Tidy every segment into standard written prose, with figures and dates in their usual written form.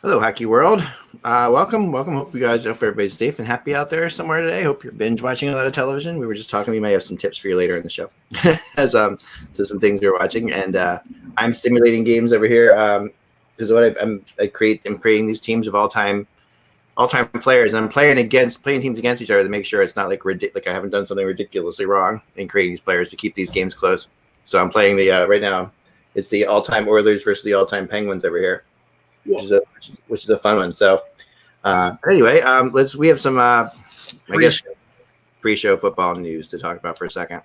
Hello, Hockey World. Welcome. Hope everybody's safe and happy out there somewhere today. Hope you're binge watching a lot of television. We were just talking. We may have some tips for you later in the show, as to some things we were watching. And I'm stimulating games over here. Because what I'm creating these teams of all-time players, and I'm playing teams against each other to make sure it's not like I haven't done something ridiculously wrong in creating these players to keep these games close. So I'm playing the right now. It's the all-time Oilers versus the all-time Penguins over here. Which is a fun one. So anyway, we have some pre-show football news to talk about for a second.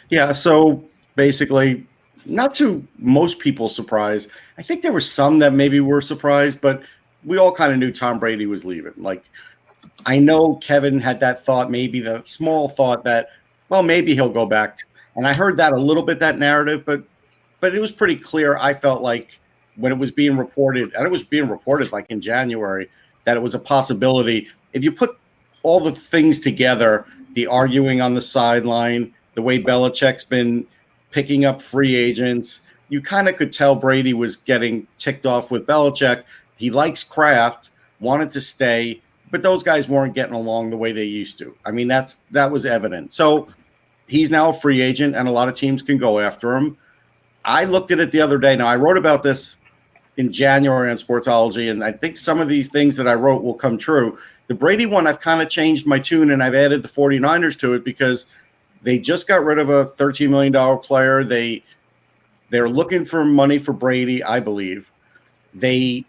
Yeah, so basically, not to most people's surprise, I think there were some that maybe were surprised, but we all kind of knew Tom Brady was leaving. Like, I know Kevin had that thought, maybe the small thought that, well, maybe he'll go back. And I heard that a little bit, that narrative, but it was pretty clear. I felt like when it was being reported, and it was being reported like in January, that it was a possibility. If you put all the things together, the arguing on the sideline, the way Belichick's been picking up free agents, you kind of could tell Brady was getting ticked off with Belichick. He likes Kraft, wanted to stay, but those guys weren't getting along the way they used to. I mean, that was evident. So he's now a free agent, and a lot of teams can go after him. I looked at it the other day. Now, I wrote about this in January on Sportsology, and I think some of these things that I wrote will come true. The Brady one, I've kind of changed my tune, and I've added the 49ers to it because they just got rid of a $13 million player. They're looking for money for Brady, I believe. They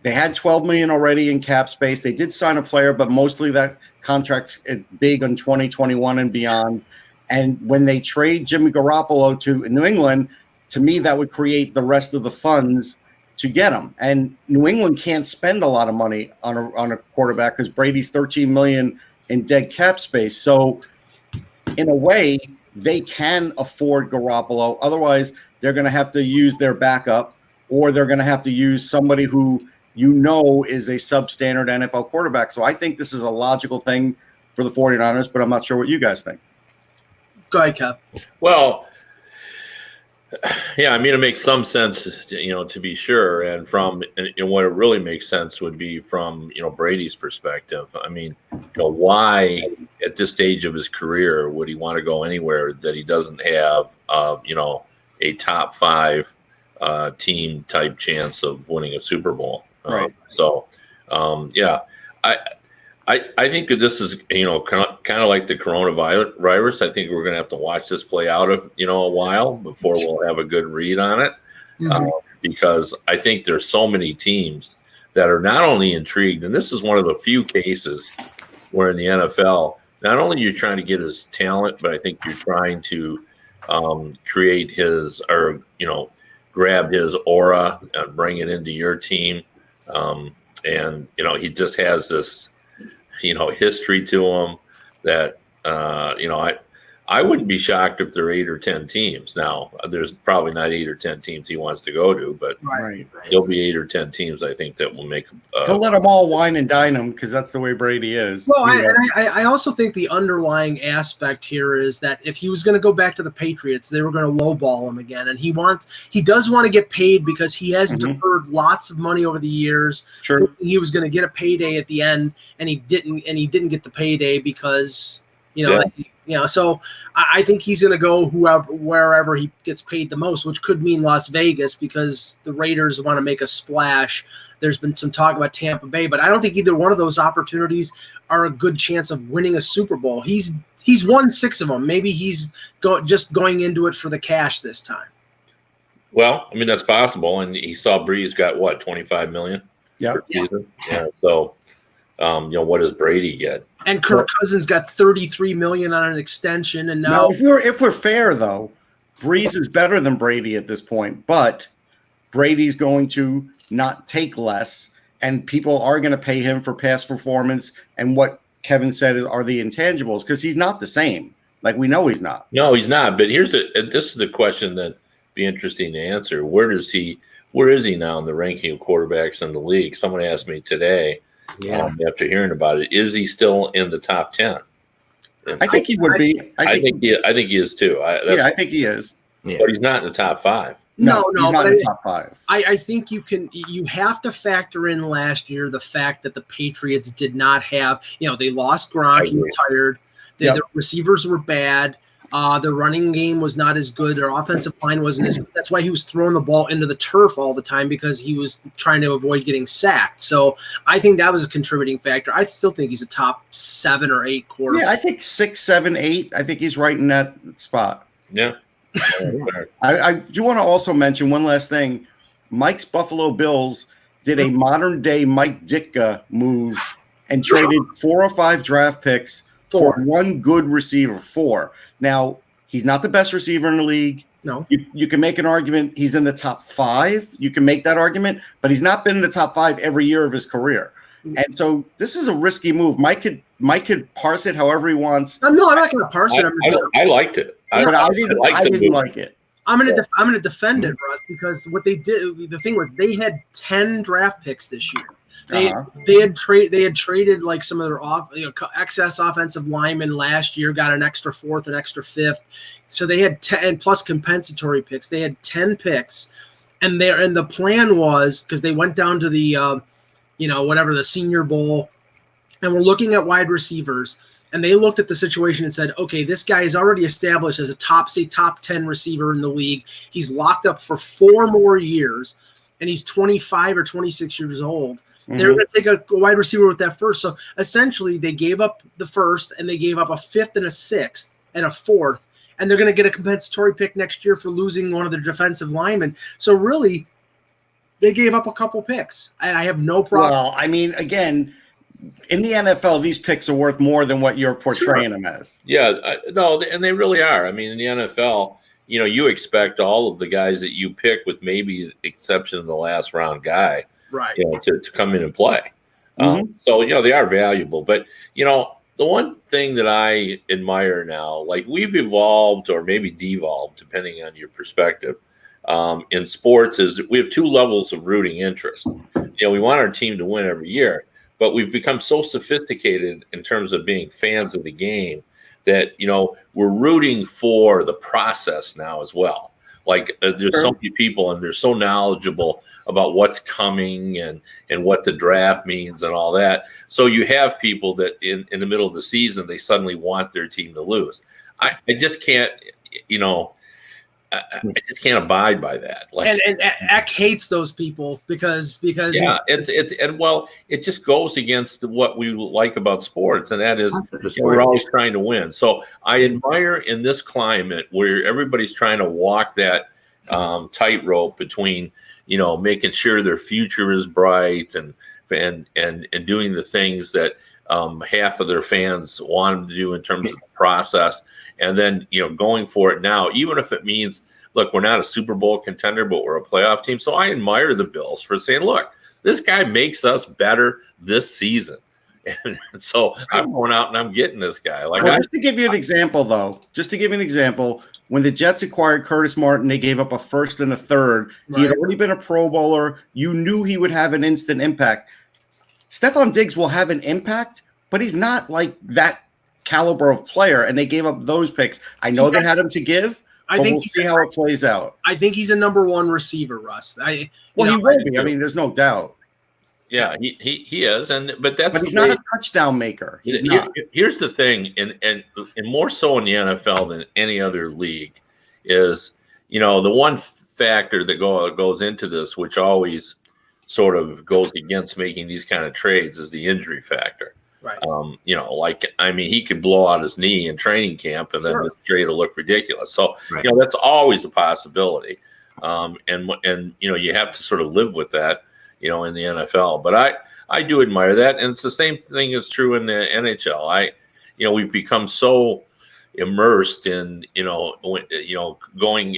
had $12 million already in cap space. They did sign a player, but mostly that contract's big on 2021 and beyond. And when they trade Jimmy Garoppolo to New England, to me, that would create the rest of the funds to get him. And New England can't spend a lot of money on a quarterback because Brady's $13 million in dead cap space. So in a way, they can afford Garoppolo. Otherwise, they're going to have to use their backup, or they're going to have to use somebody who is a substandard NFL quarterback. So I think this is a logical thing for the 49ers, but I'm not sure what you guys think. Go ahead, Kev. Well, yeah, I mean, it makes some sense, to be sure. And what it really makes sense would be from, Brady's perspective. I mean, why at this stage of his career would he want to go anywhere that he doesn't have, a top 5 team type chance of winning a Super Bowl? Right. I think that this is, kind of like the coronavirus. I think we're going to have to watch this play out a while before we'll have a good read on it. Mm-hmm. Because I think there's so many teams that are not only intrigued, and this is one of the few cases where in the NFL, not only you're trying to get his talent, but I think you're trying to create his, or, grab his aura and bring it into your team. And, he just has this, history to him that, I wouldn't be shocked if there are 8 or 10 teams. Now, there's probably not 8 or 10 teams he wants to go to, but there'll be 8 or 10 teams, I think, that will make. He'll let them all wine and dine him because that's the way Brady is. Well, I also think the underlying aspect here is that if he was going to go back to the Patriots, they were going to lowball him again, and he does want to get paid because he has deferred lots of money over the years. Sure. He was going to get a payday at the end, and he didn't get the payday because so I think he's going to go wherever he gets paid the most, which could mean Las Vegas because the Raiders want to make a splash. There's been some talk about Tampa Bay, but I don't think either one of those opportunities are a good chance of winning a Super Bowl. He's won 6 of them. Maybe he's just going into it for the cash this time. Well, I mean, that's possible. And he saw Breeze got what, $25 million? Yep. Yeah. So, what does Brady get? And Kirk Cousins got $33 million on an extension, and now if we're fair though, Breeze is better than Brady at this point, but Brady's going to not take less, and people are going to pay him for past performance. And what Kevin said are the intangibles because he's not the same. Like we know he's not. No, he's not. But this is a question that'd be interesting to answer. Where is he now in the ranking of quarterbacks in the league? Someone asked me today. After hearing about it, is he still in the top 10? I think he would be. I think he is too. I think he is. But he's not in the top 5. No, he's not in the top 5. I think you have to factor in last year the fact that the Patriots did not have, they lost Gronk, he retired. Their receivers were bad. Their running game was not as good. Their offensive line wasn't as good. That's why he was throwing the ball into the turf all the time, because he was trying to avoid getting sacked. So I think that was a contributing factor. I still think he's a top 7 or 8 quarterback. Yeah, I think 6, 7, 8. I think he's right in that spot. Yeah. I do want to also mention one last thing. Mike's Buffalo Bills did a modern-day Mike Ditka move and traded 4 or 5 draft picks for one good receiver. 4. Now, he's not the best receiver in the league. No. You can make an argument he's in the top 5. You can make that argument, but he's not been in the top 5 every year of his career. And so this is a risky move. Mike could parse it however he wants. No, I'm not going to parse it. I liked it. I didn't like it. I'm gonna defend it, Russ, because what they did, the thing was, they had 10 draft picks this year. They had traded like some of their excess offensive linemen last year, got an extra 4th, an extra 5th. So they had 10 plus compensatory picks. They had 10 picks, and the plan was, because they went down to the the Senior Bowl, and we're looking at wide receivers. And they looked at the situation and said, okay, this guy is already established as a top 10 receiver in the league. He's locked up for 4 more years, and he's 25 or 26 years old. Mm-hmm. They're going to take a wide receiver with that first. So essentially, they gave up the first, and they gave up a 5th and a 6th and a 4th, and they're going to get a compensatory pick next year for losing one of their defensive linemen. So really, they gave up a couple picks. I have no problem. Well, I mean, again, in the NFL, these picks are worth more than what you're portraying them as. Yeah, no, and they really are. I mean, in the NFL, you expect all of the guys that you pick, with maybe the exception of the last round guy, right? To come in and play. So they are valuable. But the one thing that I admire now, like we've evolved or maybe devolved, depending on your perspective, in sports, is we have 2 levels of rooting interest. We want our team to win every year. But we've become so sophisticated in terms of being fans of the game that, we're rooting for the process now as well. Like there's so many people, and they're so knowledgeable about what's coming and what the draft means and all that. So you have people that in the middle of the season, they suddenly want their team to lose. I just can't, I just can't abide by that. Like, and Eck hates those people because it just goes against what we like about sports, and that is we're always trying to win. So I admire in this climate where everybody's trying to walk that tightrope between making sure their future is bright and doing the things that half of their fans want them to do in terms of the process. And then, going for it now, even if it means, look, we're not a Super Bowl contender, but we're a playoff team. So I admire the Bills for saying, look, this guy makes us better this season. And so I'm going out and I'm getting this guy. Just to give you an example, when the Jets acquired Curtis Martin, they gave up a 1st and a 3rd. Right. He had already been a Pro Bowler. You knew he would have an instant impact. Stephon Diggs will have an impact, but he's not like that caliber of player, and they gave up those picks. I know they had him to give. We'll see how it plays out. I think he's a number 1 receiver, Russ. He will be. I mean, there's no doubt. Yeah, he is, but he's not a touchdown maker. He's not. Here's the thing, and more so in the NFL than any other league, is the one factor that goes into this, which always sort of goes against making these kind of trades, is the injury factor. Right. He could blow out his knee in training camp, and then the trade will look ridiculous. So, that's always a possibility. And you have to sort of live with that, in the NFL. But I do admire that, and it's the same thing is true in the NHL. We've become so immersed in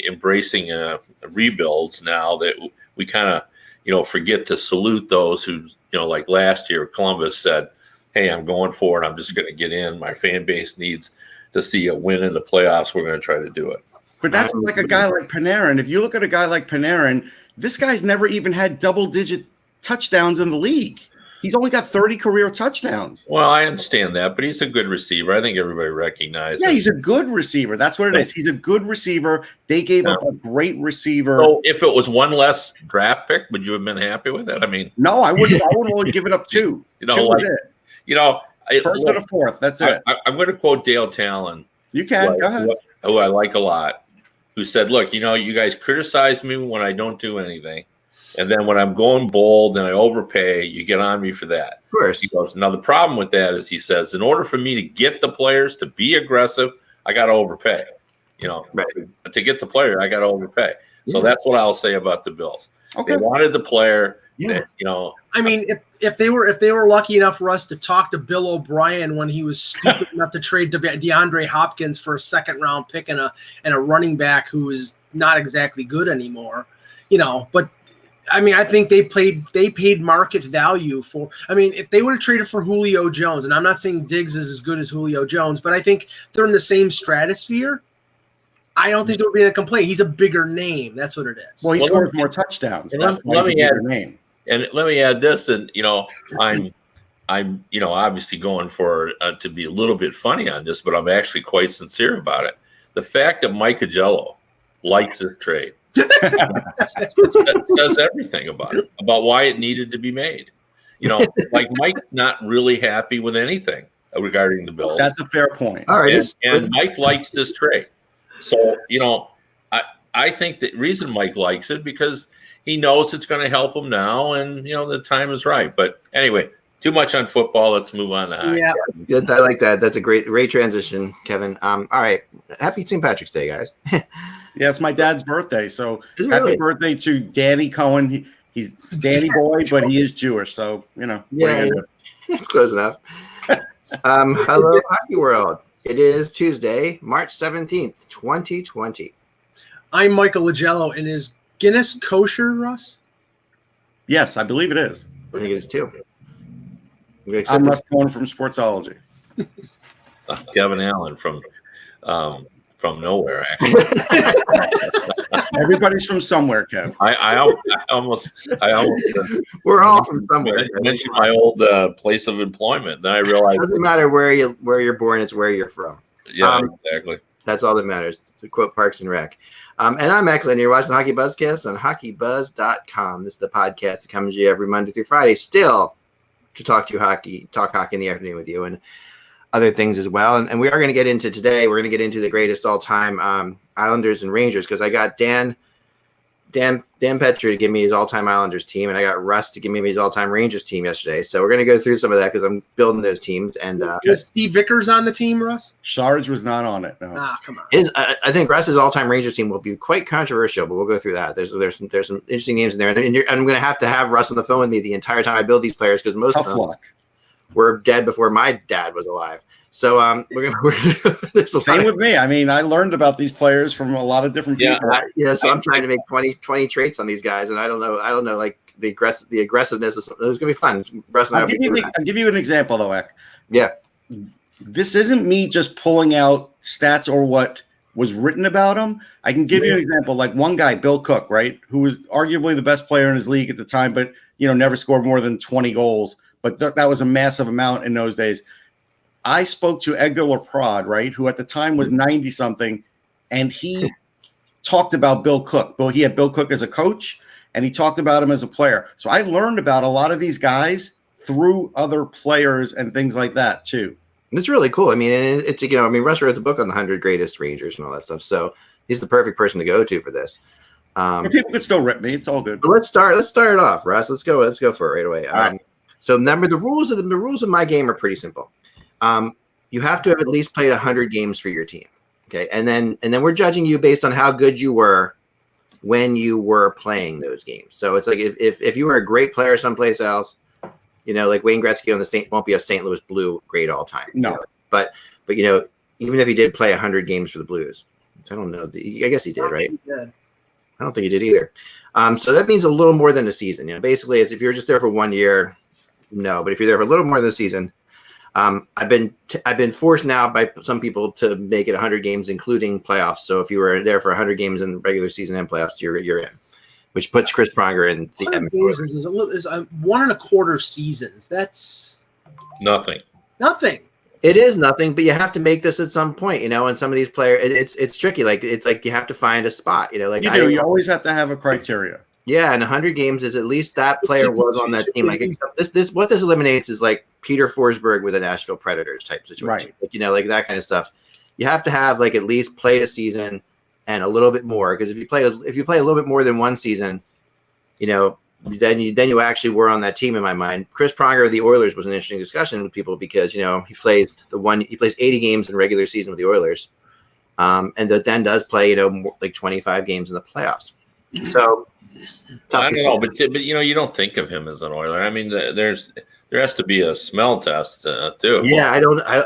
embracing rebuilds now that we kind of forget to salute those who like last year Columbus said, hey, I'm going for it. I'm just going to get in. My fan base needs to see a win in the playoffs. We're going to try to do it. But that's like a guy like Panarin. If you look at a guy like Panarin, this guy's never even had double-digit touchdowns in the league. He's only got 30 career touchdowns. Well, I understand that, but he's a good receiver. I think everybody recognizes. Yeah, he's a good receiver. That's what it is. He's a good receiver. They gave up a great receiver. So if it was one less draft pick, would you have been happy with it? I mean, no, I wouldn't. I would only give it up two. First and a fourth. That's it. I'm going to quote Dale Talon. You can go ahead. Who I like a lot, who said, "Look, you guys criticize me when I don't do anything, and then when I'm going bold and I overpay, you get on me for that." Of course. He goes, "Now the problem with that is," he says, "in order for me to get the players to be aggressive, I got to overpay. Right. To get the player, I got to overpay." So that's what I'll say about the Bills. Okay. They wanted the player. Yeah. I mean, if they were lucky enough for us to talk to Bill O'Brien when he was stupid enough to trade DeAndre Hopkins for a second-round pick and a running back who is not exactly good anymore, but I mean, I think they paid market value for. I mean, if they would have traded for Julio Jones, and I'm not saying Diggs is as good as Julio Jones, but I think they're in the same stratosphere. I don't think there would be a complaint. He's a bigger name. That's what it is. Well, he scores more touchdowns. Let me add this, and I'm obviously going for to be a little bit funny on this, but I'm actually quite sincere about it. The fact that Mike Agello likes this trade says everything about it, about why it needed to be made. Like Mike's not really happy with anything regarding the Bills. That's a fair point. All right, and Mike likes this trade. So, I think the reason Mike likes it because he knows it's going to help him now, and the time is right. But anyway, too much on football. Let's move on to hockey. Yeah, good. I like that. That's a great transition, Kevin. All right, happy St. Patrick's Day, guys. Yeah, it's my dad's birthday, so Really? happy birthday to Danny Cohen. He's Danny boy, but he is Jewish, so Yeah, it's close enough. Hello, Hockey World. It is Tuesday, March 17th, 2020. I'm Michael Agello, and is Guinness kosher, Russ? Yes, I believe it is. I think it is too. I'm Russ Cohen from Sportsology. Kevin Allen from nowhere, actually. Everybody's from somewhere, Kev. I almost We're all from somewhere. mentioned my old place of employment. Then I realized It doesn't matter where you're born; it's where you're from. Yeah, exactly. That's all that matters. To quote Parks and Rec. And I'm Eklund, and you're watching the Hockey Buzzcast on HockeyBuzz.com. This is the podcast that comes to you every Monday through Friday. Still to talk hockey in the afternoon with you and other things as well. And we are going to get into today. We're going to get into the greatest all-time Islanders and Rangers because I got Dan Petrie to give me his all-time Islanders team, and I got Russ to give me his all-time Rangers team yesterday. So we're going to go through some of that because I'm building those teams. And is Steve Vickers on the team, Russ? Sarge was not on it. No. Ah, come on. I think Russ's all-time Rangers team will be quite controversial, but we'll go through that. There's some interesting names in there, and I'm going to have Russ on the phone with me the entire time I build these players because most of them were dead before my dad was alive. So we're gonna same with me. I mean, I learned about these players from a lot of different people. So I'm trying to make 20 traits on these guys, and I don't know, like the aggressiveness of something. It was gonna be fun. I'll give you an example though, Ek. Yeah. This isn't me just pulling out stats or what was written about him. I can give you an example, like one guy, Bill Cook, right, who was arguably the best player in his league at the time, but never scored more than 20 goals. But that was a massive amount in those days. I spoke to Edgar Laprade, right, who at the time was 90-something, and he talked about Bill Cook. He had Bill Cook as a coach, and he talked about him as a player. So I learned about a lot of these guys through other players and things like that, too. It's really cool. I mean, Russ wrote the book on the 100 greatest Rangers and all that stuff, so he's the perfect person to go to for this. People could still rip me. It's all good. But let's start it off, Russ. Let's go for it right away. All right. So remember, the rules of my game are pretty simple. You have to have at least played 100 games for your team. Okay. And then we're judging you based on how good you were when you were playing those games. So it's like if you were a great player someplace else, like Wayne Gretzky on the won't be a St. Louis Blue great all time. No. But even if he did play 100 games for the Blues, I don't know. I guess he did, right? He did. I don't think he did either. So that means a little more than a season. Basically, it's if you're just there for 1 year, no. But if you're there for a little more than a season, I've been forced now by some people to make it 100 games, including playoffs. So if you were there for 100 games in the regular season and playoffs, you're in. which puts Chris Pronger in the 100 games is 1.25 seasons. That's Nothing. nothing. It is nothing, but you have to make this at some point, and some of these players, it's tricky. Like it's like you have to find a spot, Like you always have to have a criteria. Yeah, and 100 games is at least that player was on that team. Like what this eliminates is like Peter Forsberg with the Nashville Predators type situation, right? Like that kind of stuff. You have to have like at least played a season and a little bit more, because if you play a little bit more than one season, then you actually were on that team in my mind. Chris Pronger of the Oilers was an interesting discussion with people because he plays 80 games in regular season with the Oilers, and then does play like 25 games in the playoffs. So I don't know, but you don't think of him as an Oiler. I mean, there has to be a smell test too. Yeah,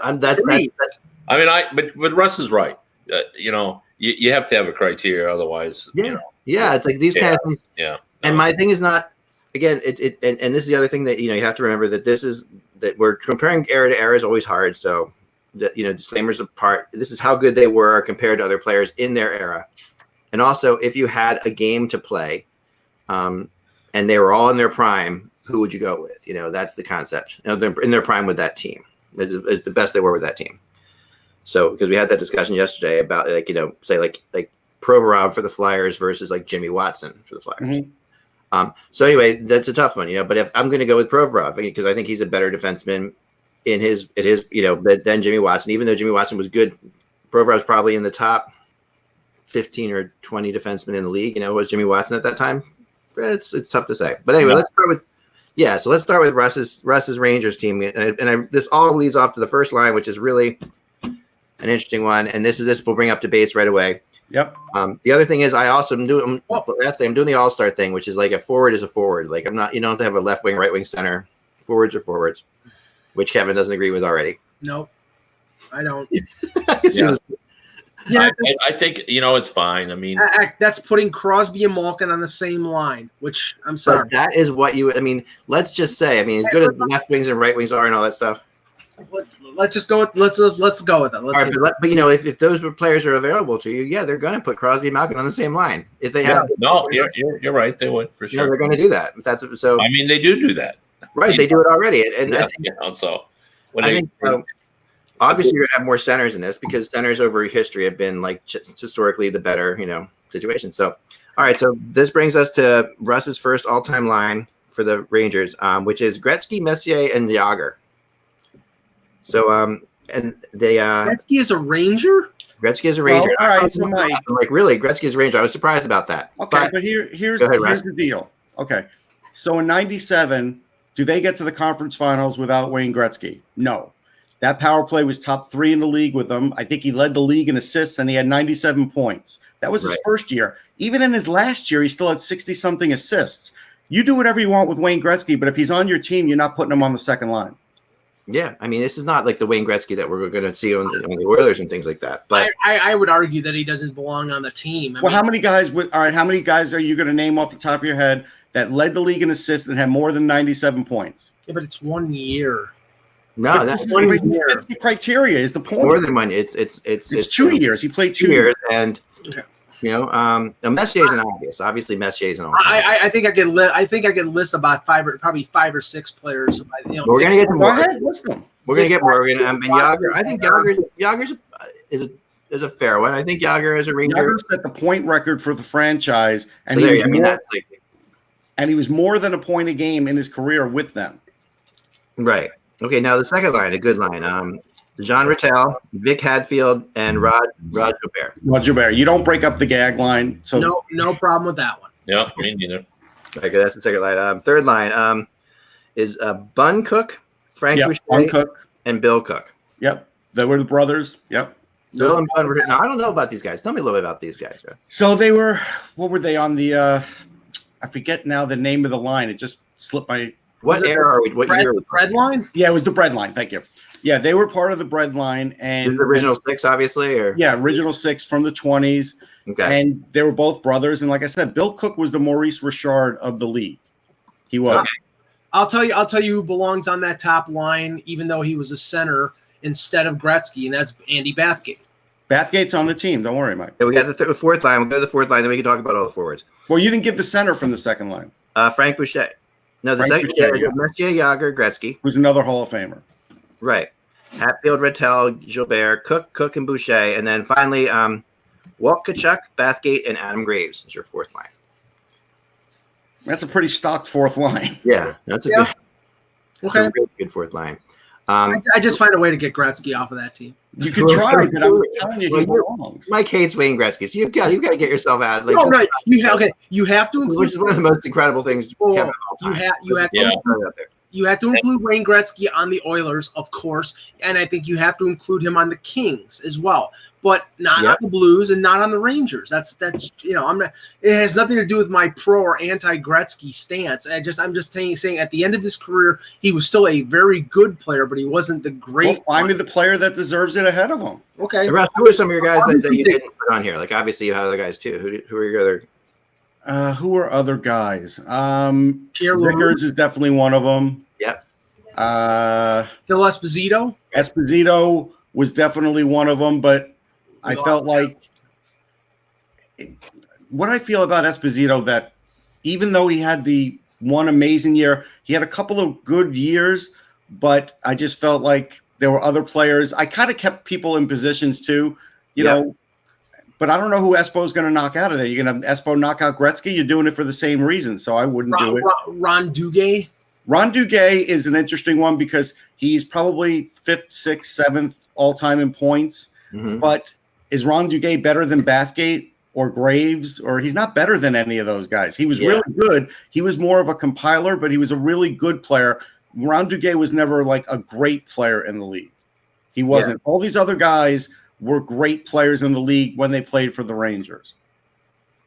I'm that. But Russ is right. You have to have a criteria, otherwise. Yeah, it's like these kind of things. Yeah. And my thing is not, again, and this is the other thing that you have to remember, that we're comparing era to era is always hard. So, disclaimers apart, this is how good they were compared to other players in their era, and also if you had a game to play, and they were all in their prime, who would you go with? That's the concept. They're in their prime with that team. Is the best they were with that team. So, because we had that discussion yesterday about say like Provorov for the Flyers versus like Jimmy Watson for the Flyers. Mm-hmm. So anyway, that's a tough one, But if I'm going to go with Provorov, because I think he's a better defenseman than Jimmy Watson. Even though Jimmy Watson was good, Provorov's probably in the top 15 or 20 defensemen in the league. Was Jimmy Watson at that time? It's tough to say. But anyway, let's start with Russ's Rangers team, and this all leads off to the first line, which is really an interesting one. And this will bring up debates right away. Yep. The other thing is I also am doing the all-star thing, which is like a forward is a forward. Like I'm not, you don't have to have a left wing, right wing, center. Forwards are forwards, which Kevin doesn't agree with already. Nope, I don't. Yeah, I think it's fine. I mean, that's putting Crosby and Malkin on the same line, which I'm sorry. But that is what you. I mean, let's just say. I mean, as good as left wings and right wings are and all that stuff. Let's just go with let's go with it. All right, but if those players are available to you, they're going to put Crosby and Malkin on the same line. If they have, you're right, they would for sure. They're going to do that. That's so. I mean, they do that. Right, they do it already, and I think obviously you're going to have more centers in this because centers over history have been like historically the better situation. So, all right, so this brings us to Russ's first all-time line for the Rangers, which is Gretzky, Messier, and Jagr. So, and they Gretzky is a Ranger. Gretzky is a Ranger. Well, all right, so really, Gretzky is a Ranger. I was surprised about that. Okay, but here's the deal. Okay, so in '97, do they get to the conference finals without Wayne Gretzky? No. That power play was top 3 in the league with him. I think he led the league in assists, and he had 97 points. That was his first year. Even in his last year, he still had 60-something assists. You do whatever you want with Wayne Gretzky, but if he's on your team, you're not putting him on the second line. Yeah, I mean, this is not like the Wayne Gretzky that we're going to see on the Oilers and things like that. But I would argue that he doesn't belong on the team. How many guys are you going to name off the top of your head that led the league in assists and had more than 97 points? Yeah, but it's 1 year. No, that's the criteria. Is the point more than one? It's 2 years. He played 2 years, and Messier is an obvious. Obviously, Messier is an obvious. I think I could list about probably 5 or 6 players. We're gonna get more. Go ahead, list them. We're gonna get more. Jagr. I think Jagr is a fair one. I think Jagr is a Ranger. Jagr set the point record for the franchise, and he was more than a point a game in his career with them. Right. Okay. Now the second line, a good line. Jean Rattel, Vic Hadfield, and Rod Joubert. Rod Joubert. You don't break up the gag line. So no problem with that one. Yeah, me neither. Okay, that's the second line. Third line is Bun Cook, Frank Boucher, and Bill Cook. Yep, they were the brothers. Yep. Bill and Bun. Now I don't know about these guys. Tell me a little bit about these guys. So they were. What were they on the? I forget now the name of the line. It just slipped my. What era are we? What year? Bread line? Yeah, it was the bread line. Thank you. Yeah, they were part of the bread line, and the original 6, obviously, or original 6 from the 20s. Okay, and they were both brothers. And like I said, Bill Cook was the Maurice Richard of the league. He was. Okay. I'll tell you who belongs on that top line, even though he was a center instead of Gretzky, and that's Andy Bathgate. Bathgate's on the team. Don't worry, Mike. Yeah, we got the fourth line. We'll go to the fourth line, then we can talk about all the forwards. Well, you didn't give the center from the second line. Frank Boucher. No, the Frank second Boucher, yeah. Messier, Yager, Gretzky. Who's another Hall of Famer. Right. Hatfield, Rattel, Gilbert, Cook, and Boucher. And then finally, Walt Tkachuk, Bathgate, and Adam Graves is your fourth line. That's a pretty stocked fourth line. Yeah, that's a really good fourth line. I just find a way to get Gretzky off of that team. You could try, but I'm telling you, he belongs. Mike hates Wayne Gretzky, so you've got to get yourself out. Like, no, you have to include, which is one of the most incredible things. You have to include Wayne Gretzky on the Oilers, of course, and I think you have to include him on the Kings as well, but not on the Blues and not on the Rangers. That's I'm not. It has nothing to do with my pro or anti Gretzky stance. I'm just saying at the end of his career, he was still a very good player, but he wasn't the great. Well, find me the player that deserves it ahead of him. Okay. Russ, who are some of your guys that you didn't put on here? Like obviously you have other guys too. Who are your other? Who are other guys? Pierre Vickers is definitely one of them. Yep. Phil Esposito. Esposito was definitely one of them, but I felt like what I feel about Esposito, that even though he had the one amazing year, he had a couple of good years, but I just felt like there were other players. I kind of kept people in positions too, you know, but I don't know who Espo is going to knock out of there. You're going to have Espo knock out Gretzky. You're doing it for the same reason, so I wouldn't do it. Ron Duguay. Ron Duguay is an interesting one because he's probably 5th, 6th, 7th all-time in points. Mm-hmm. But is Ron Duguay better than Bathgate or Graves? Or he's not better than any of those guys. He was really good. He was more of a compiler, but he was a really good player. Ron Duguay was never like a great player in the league. He wasn't. All these other guys were great players in the league when they played for the Rangers.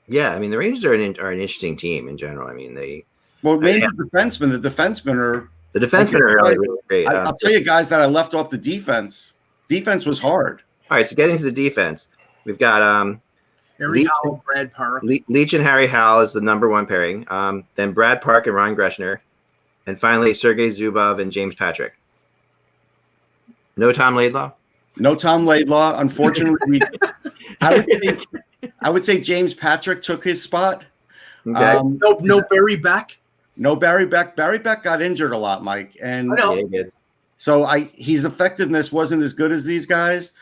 Yeah, I mean, the Rangers are an interesting team in general. I mean, maybe the defensemen. The defensemen are really great. I'll tell you guys that I left off the defense. Defense was hard. All right, so getting to the defense, we've got Harry Howell, Brad Park. Leach and Harry Howell is the number one pairing. Then Brad Park and Ron Greshner, and finally Sergei Zubov and James Patrick. No Tom Laidlaw. No Tom Laidlaw. Unfortunately, I would say James Patrick took his spot. Okay. No Barry Beck. No Barry Beck. Barry Beck got injured a lot, Mike, and so his effectiveness wasn't as good as these guys.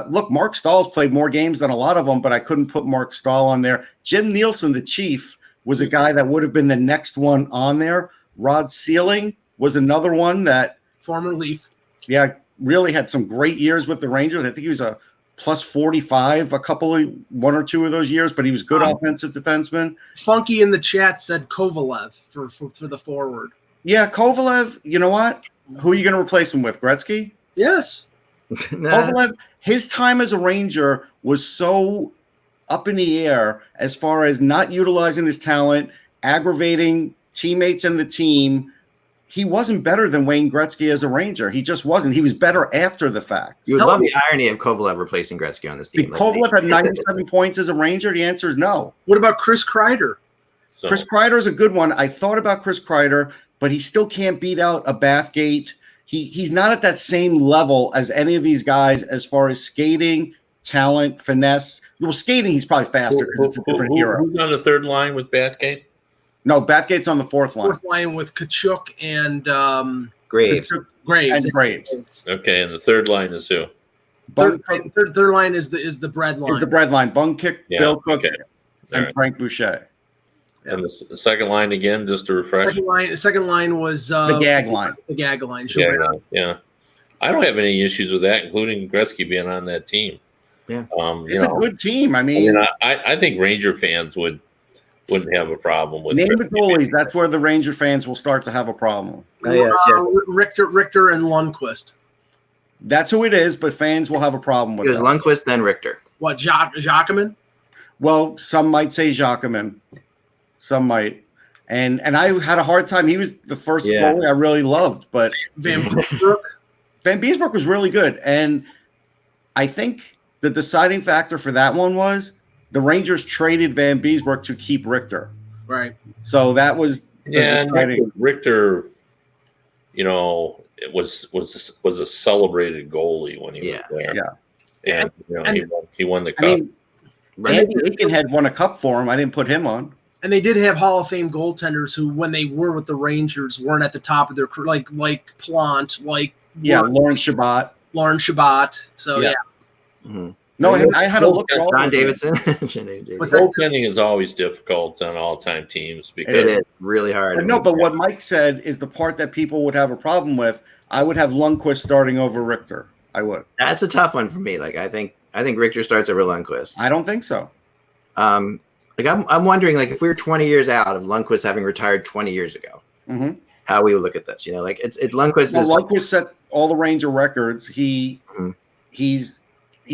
Look, Mark Stahl's played more games than a lot of them, but I couldn't put Mark Stahl on there. Jim Nielsen, the Chief, was a guy that would have been the next one on there. Rod Sealing was another one that former Leaf. Yeah, really had some great years with the Rangers. I think he was a plus 45 one or two of those years, but he was good offensive defenseman. Funky in the chat said Kovalev for the forward. Yeah, Kovalev, you know what? Who are you going to replace him with? Gretzky? Yes. Kovalev, his time as a Ranger was so up in the air as far as not utilizing his talent, aggravating teammates in the team. He wasn't better than Wayne Gretzky as a Ranger. He just wasn't. He was better after the fact. You would love the irony of Kovalev replacing Gretzky on this team. Kovalev had 97 points as a Ranger. The answer is no. What about Chris Kreider? Chris Kreider is a good one. I thought about Chris Kreider, but he still can't beat out a Bathgate. He's not at that same level as any of these guys as far as skating, talent, finesse. Well, skating, he's probably faster because it's a different hero. Who's on the third line with Bathgate? No, Bathgate's on the fourth line. Fourth line with Tkachuk and Graves. Okay, and the third line is who? Third line is the bread line. Is the bread line. Bungkick, Bill Cook, and Frank Boucher. And the second line again, just to refresh. Second line was the gag line. The gag line. Sure. Yeah. I don't have any issues with that, including Gretzky being on that team. Yeah. It's a good team. I mean, I think Ranger fans wouldn't have a problem with name the goalies. That's where the Ranger fans will start to have a problem. Richter and Lundqvist. That's who it is, but fans will have a problem with it. It was Lundqvist, then Richter. What, Jacquemin? Well, some might say Jacquemin. Some might. And I had a hard time. He was the first goalie I really loved, but Van Beesbrook was really good. And I think the deciding factor for that one was the Rangers traded Van Beesbrook to keep Richter. Right. So that was and Richter, it was a celebrated goalie when he was there. Yeah. and he won the cup. I mean, Andy Aikenhead won a cup for him. I didn't put him on. And they did have Hall of Fame goaltenders who, when they were with the Rangers, weren't at the top of their career, like Plant, Lauren Shabbat. So yeah. Mm-hmm. No, I had a look at all John Davidson. Goaltending is always difficult on all-time teams because it is really hard. But what Mike said is the part that people would have a problem with. I would have Lundqvist starting over Richter. I would. That's a tough one for me. Like I think Richter starts over Lundqvist. I don't think so. I'm wondering, like, if we were 20 years out of Lundqvist having retired 20 years ago, how we would look at this. You know, like it's Lundqvist. Lundqvist set all the Ranger records. He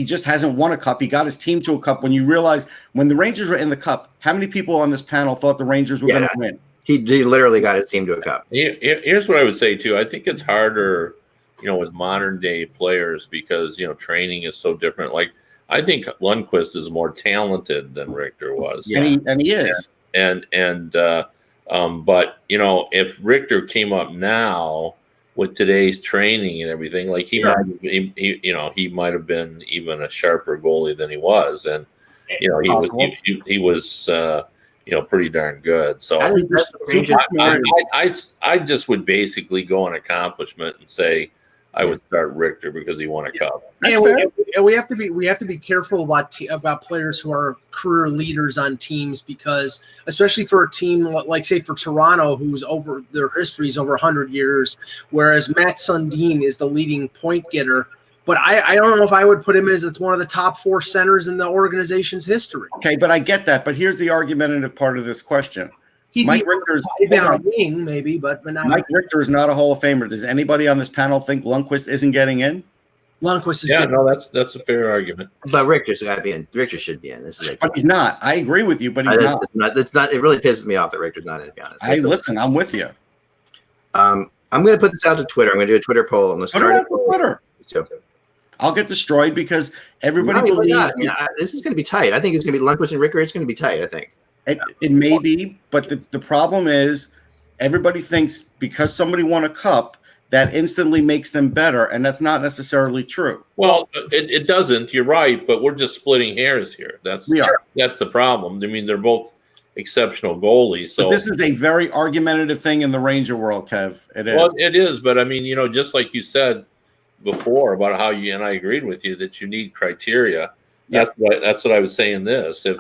just hasn't won a cup. He got his team to a cup. When you realize when the Rangers were in the cup, how many people on this panel thought the Rangers were going to win? He literally got his team to a cup. Here's what I would say too. I think it's harder, with modern day players because training is so different. Like I think Lundqvist is more talented than Richter was. And he is. But if Richter came up now with today's training and everything, like he might have been even a sharper goalie than he was, and he was pretty darn good. So I just would basically go on accomplishment and say I would start Richter because he won a cup. And we have to be careful about players who are career leaders on teams, because especially for a team like say for Toronto, who's over their history is over 100 years, whereas Matt Sundin is the leading point getter. But I don't know if I would put him as one of the top 4 centers in the organization's history. Okay, but I get that. But here's the argumentative part of this question. Mike Richter is not a Hall of Famer. Does anybody on this panel think Lundqvist isn't getting in? Lundqvist is that's a fair argument. But Richter's got to be in. Richter should be in. But he's not. I agree with you, but he's not. It's not. It really pisses me off that Richter's not in, to be honest. Listen, I'm with you. I'm going to put this out to Twitter. I'm going to do a Twitter poll on the start of Twitter. So I'll get destroyed because everybody believes. This is going to be tight. I think it's going to be Lundqvist and Richter. It's going to be tight, I think. It may be, but the problem is everybody thinks because somebody won a cup, that instantly makes them better, and that's not necessarily true. Well, it doesn't. You're right, but we're just splitting hairs here. That's the problem. I mean, they're both exceptional goalies. So but this is a very argumentative thing in the Ranger world, Kev. It is. Well, it is, but I mean, just like you said before about how and I agreed with you that you need criteria. That's what I would say in this. If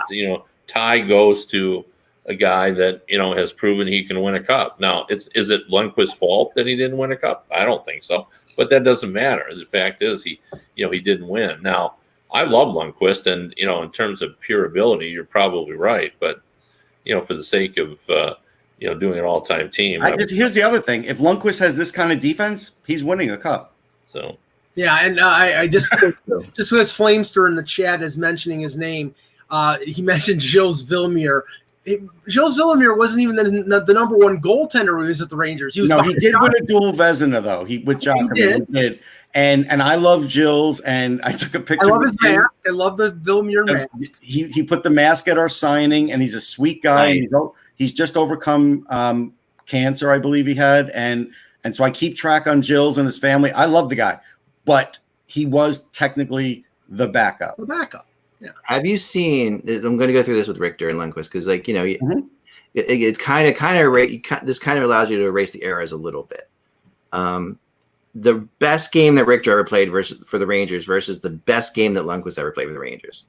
Ty goes to a guy that has proven he can win a cup. Now, is it Lundqvist's fault that he didn't win a cup? I don't think so, but that doesn't matter. The fact is he didn't win. Now, I love Lundqvist, and in terms of pure ability, you're probably right. But for the sake of doing an all-time team, here's the other thing: if Lundqvist has this kind of defense, he's winning a cup. So yeah, and I just because Flamester in the chat is mentioning his name. He mentioned Gilles Villemure. Gilles Villemure wasn't even the number 1 goaltender when he was at the Rangers. He did win a dual Vezina though. He did. And I love Gilles, and I took a picture. I love his mask. I love the Villemure mask. He put the mask at our signing, and he's a sweet guy. Right. And he's just overcome cancer, I believe he had, and so I keep track on Gilles and his family. I love the guy, but he was technically the backup. Yeah. Have you seen? I'm going to go through this with Richter and Lundqvist because, it's this kind of allows you to erase the errors a little bit. The best game that Richter ever played for the Rangers versus the best game that Lundqvist ever played for the Rangers.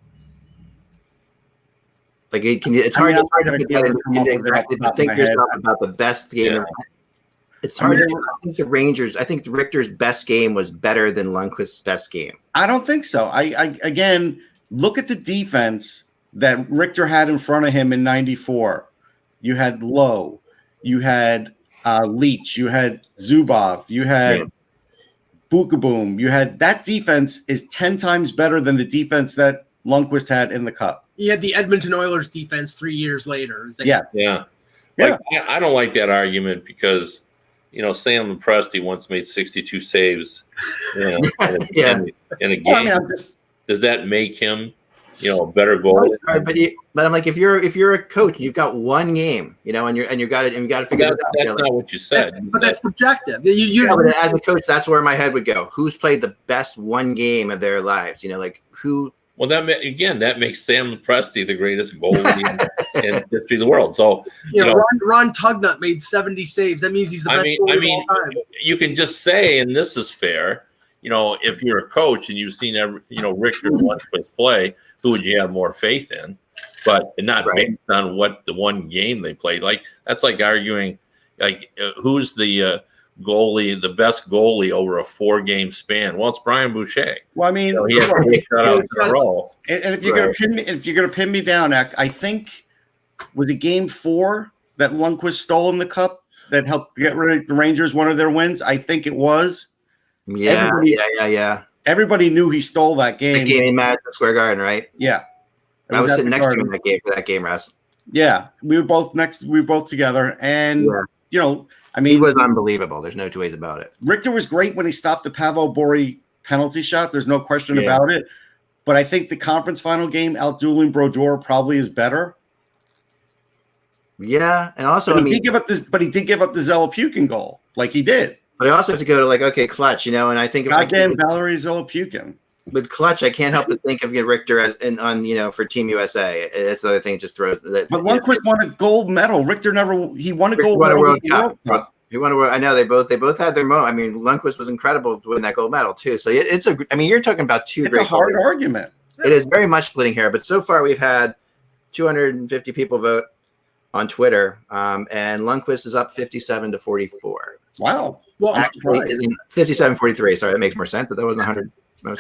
Like it's hard to get exactly to think yourself about the best game. Yeah. It's hard to think the Rangers. I think Richter's best game was better than Lundqvist's best game. I don't think so. I again. Look at the defense that Richter had in front of him in '94. You had Lowe, you had Leach, you had Zubov, you had Bukaboom. You had that defense is 10 times better than the defense that Lundqvist had in the Cup. You had the Edmonton Oilers defense 3 years later. Yeah. I don't like that argument because Sam Presti once made 62 saves in a game. Does that make him, a better goalie? But I'm like, if you're a coach, you've got one game, and you got to figure this out. That's not what you said. That's subjective. But as a coach, that's where my head would go. Who's played the best one game of their lives? who. Well, that makes Sam Presti the greatest goalie in the history of the world. So Ron Tugnut made 70 saves. That means he's the best goalie of all time. You can just say, and this is fair. If you're a coach and you've seen Richter and Lundqvist play, who would you have more faith in? But not based on what the one game they played. Like that's like arguing, who's the goalie, the best goalie over a 4-game span? Well, it's Brian Boucher. Well, I mean, he has 3 shutouts in a row. And if you're gonna pin me down, I think was it Game 4 that Lundqvist stole in the cup that helped get rid of the Rangers one of their wins. I think it was. Yeah. Everybody knew he stole that game. The game in Madison Square Garden, right? Yeah. I was sitting next to him for that game, Russ. Yeah, we were both together, and he was unbelievable. There's no two ways about it. Richter was great when he stopped the Pavel Bori penalty shot. There's no question about it. But I think the conference final game, outdueling Brodeur, probably is better. Yeah, and also he did give up the Zelepukin goal, like he did. But I also have to go to clutch, and I think goddamn Valerie Zelepukin. With clutch, I can't help but think of Richter for Team USA. It's the other thing, just throws. But Lundqvist won a gold medal. Richter never. He won a gold medal. World Cup. He won a World. I know they both had their moment. I mean, Lundqvist was incredible to win that gold medal too. So it's a. I mean, you're talking about two. It's a hard argument. It is very much splitting hair, but so far we've had 250 people vote on Twitter, and Lundqvist is up 57-44. Wow. Well, actually, 57-43. Sorry, that makes more sense. That wasn't 100. Are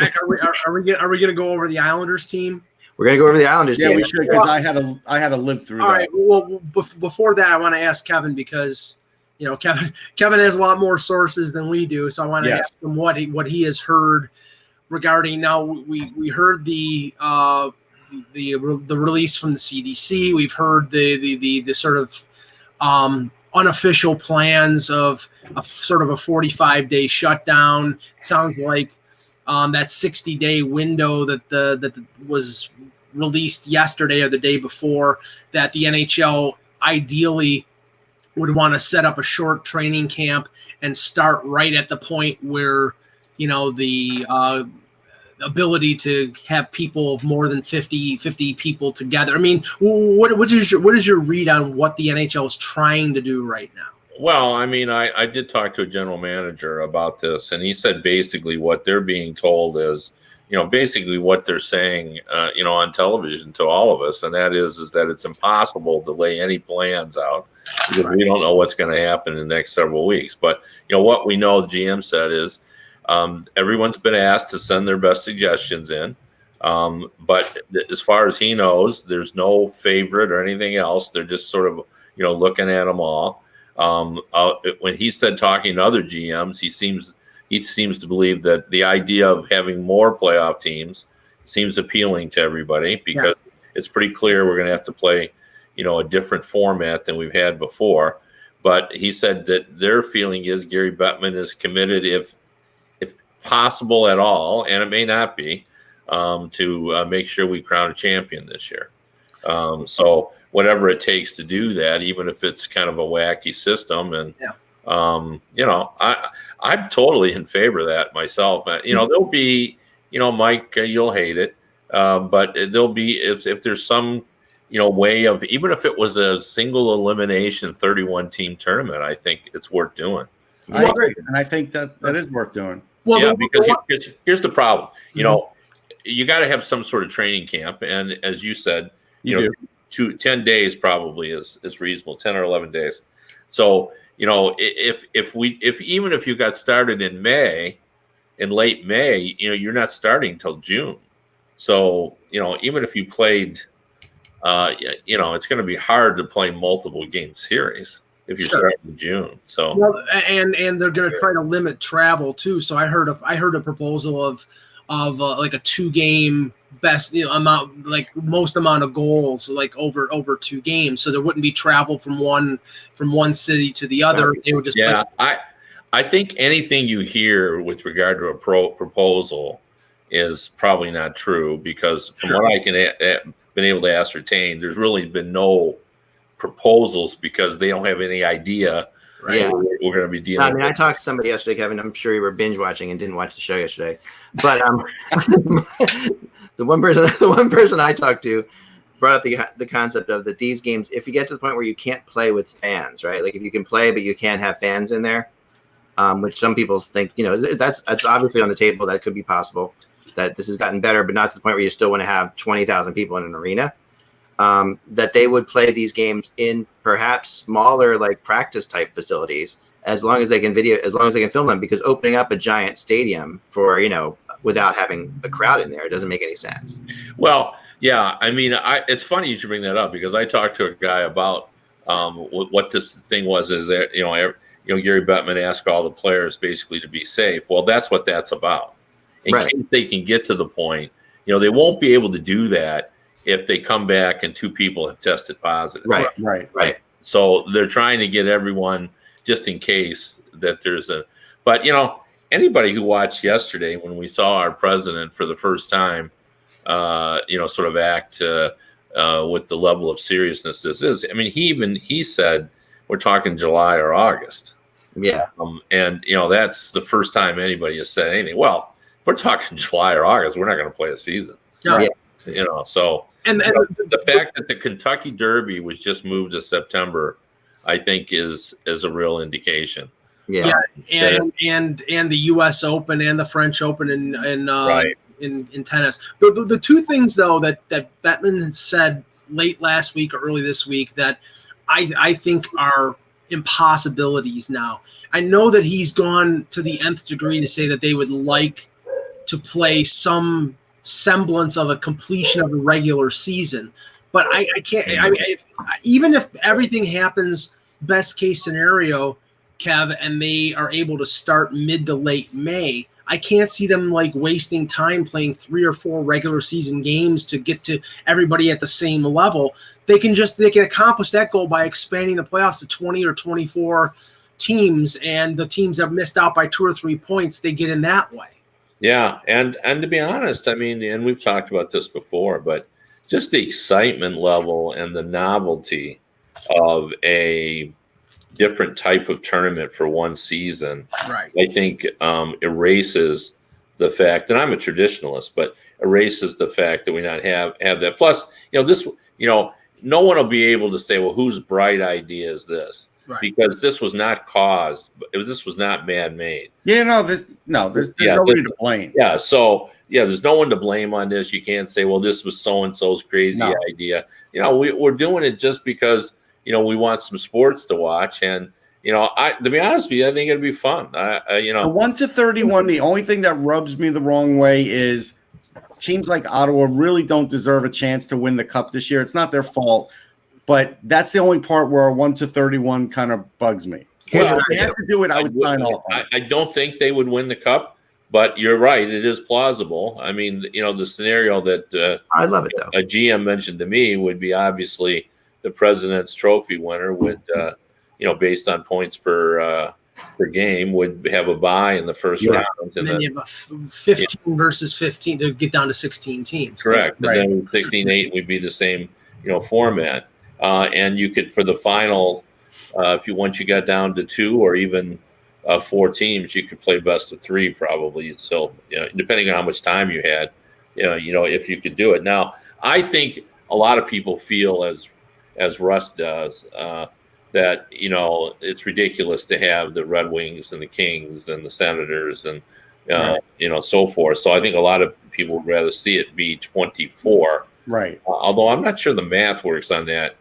we going to go over the Islanders team? We're going to go over the Islanders team. Yeah, we should, because I had to live through that. All right. Well, before that, I want to ask Kevin because Kevin has a lot more sources than we do, so I want to ask him what he has heard regarding. Now we heard the release from the CDC. We've heard the sort of unofficial plans of a sort of a 45-day shutdown. It sounds like that 60-day window that was released yesterday or the day before, that the NHL ideally would want to set up a short training camp and start right at the point where the ability to have people of more than 50 people together. I mean, what is your read on what the NHL is trying to do right now? Well, I mean, I did talk to a general manager about this, and he said basically what they're being told is, basically what they're saying, on television to all of us, and that is that it's impossible to lay any plans out because we don't know what's going to happen in the next several weeks. But, what we know, GM said is everyone's been asked to send their best suggestions in. But as far as he knows, there's no favorite or anything else. They're just sort of, looking at them all. When he said talking to other GMs, he seems to believe that the idea of having more playoff teams seems appealing to everybody because it's pretty clear we're going to have to play, a different format than we've had before. But he said that their feeling is Gary Bettman is committed, if possible at all, and it may not be, to make sure we crown a champion this year. So whatever it takes to do that, even if it's kind of a wacky system. And, I'm totally in favor of that myself. There'll be, Mike, you'll hate it. But there'll be, if there's some, way of, even if it was a single elimination 31 team tournament, I think it's worth doing. I agree. And I think that is worth doing. Well, because here's the problem. You got to have some sort of training camp. And as you said, 10 days probably is reasonable, 10 or 11 days. So, if you got started in late May, you're not starting till June. So, even if you played, it's going to be hard to play multiple game series if you're starting in June. So, and they're going to try to limit travel too. So I heard a proposal of like a 2-game best amount, like most amount of goals, like over 2 games. So there wouldn't be travel from one city to the other. They would just I think anything you hear with regard to a proposal is probably not true, because from what I can been able to ascertain, there's really been no proposals because they don't have any idea right. Yeah. We're going to be No, dealing. I mean, I talked to somebody yesterday, Kevin. I'm sure you were binge watching and didn't watch the show yesterday. But the one person I talked to brought up the concept of that these games, if you get to the point where you can't play with fans, right? Like if you can play but you can't have fans in there, which some people think, that's obviously on the table. That could be possible. That this has gotten better, but not to the point where you still want to have 20,000 people in an arena. That they would play these games in perhaps smaller, like practice type facilities, as long as they can film them, because opening up a giant stadium for, without having a crowd in there, it doesn't make any sense. Well, yeah, I mean, it's funny you should bring that up, because I talked to a guy about what this thing was. Is that Gary Bettman asked all the players basically to be safe. Well, that's what that's about. In case they can get to the point, they won't be able to do that if they come back and 2 people have tested positive. Right. So they're trying to get everyone, just in case that there's but anybody who watched yesterday when we saw our president for the first time, sort of act with the level of seriousness this is. I mean, he said we're talking July or August. Yeah. And that's the first time anybody has said anything. Well, if we're talking July or August, we're not going to play a season. No. Yeah. So And the fact that the Kentucky Derby was just moved to September, I think is a real indication. Yeah. And the U.S. Open and the French Open in tennis. The 2 things though that Bettman said late last week or early this week that I think are impossibilities now. I know that he's gone to the nth degree to say that they would like to play some semblance of a completion of a regular season, but I can't. I mean, even if everything happens best case scenario, Kev, and they are able to start mid to late May, I can't see them like wasting time playing 3 or 4 regular season games to get to everybody at the same level. They can accomplish that goal by expanding the playoffs to 20 or 24 teams, and the teams that have missed out by 2 or 3 points, they get in that way. Yeah, and to be honest, I mean, and we've talked about this before, but just the excitement level and the novelty of a different type of tournament for one season, right, I think erases the fact, and I'm a traditionalist, but erases the fact that we not have that. Plus, no one will be able to say, well, whose bright idea is this? Right. Because this was not caused. This was not man-made. Yeah, there's nobody to blame. Yeah, so there's no one to blame on this. You can't say, well, this was so and so's crazy idea. We're doing it just because we want some sports to watch, and to be honest with you, I think it'd be fun. The 1 to 31. The only thing that rubs me the wrong way is teams like Ottawa really don't deserve a chance to win the cup this year. It's not their fault. But that's the only part where a 1 to 31 kind of bugs me. Well, if they have to do it, I would sign off. I don't think they would win the cup, but you're right. It is plausible. I mean, the scenario that I love it though. A GM mentioned to me would be obviously the President's Trophy winner would, based on points per game, would have a bye in the first round, and then you have a 15 versus 15 to get down to 16 teams. Correct. And then 16-8 would be the same, format. And you could, for the final, once you got down to 2 or even 4 teams, you could play best of 3 probably. So, depending on how much time you had, if you could do it. Now, I think a lot of people feel as Russ does that it's ridiculous to have the Red Wings and the Kings and the Senators and so forth. So I think a lot of people would rather see it be 24. Right. Although I'm not sure the math works on that.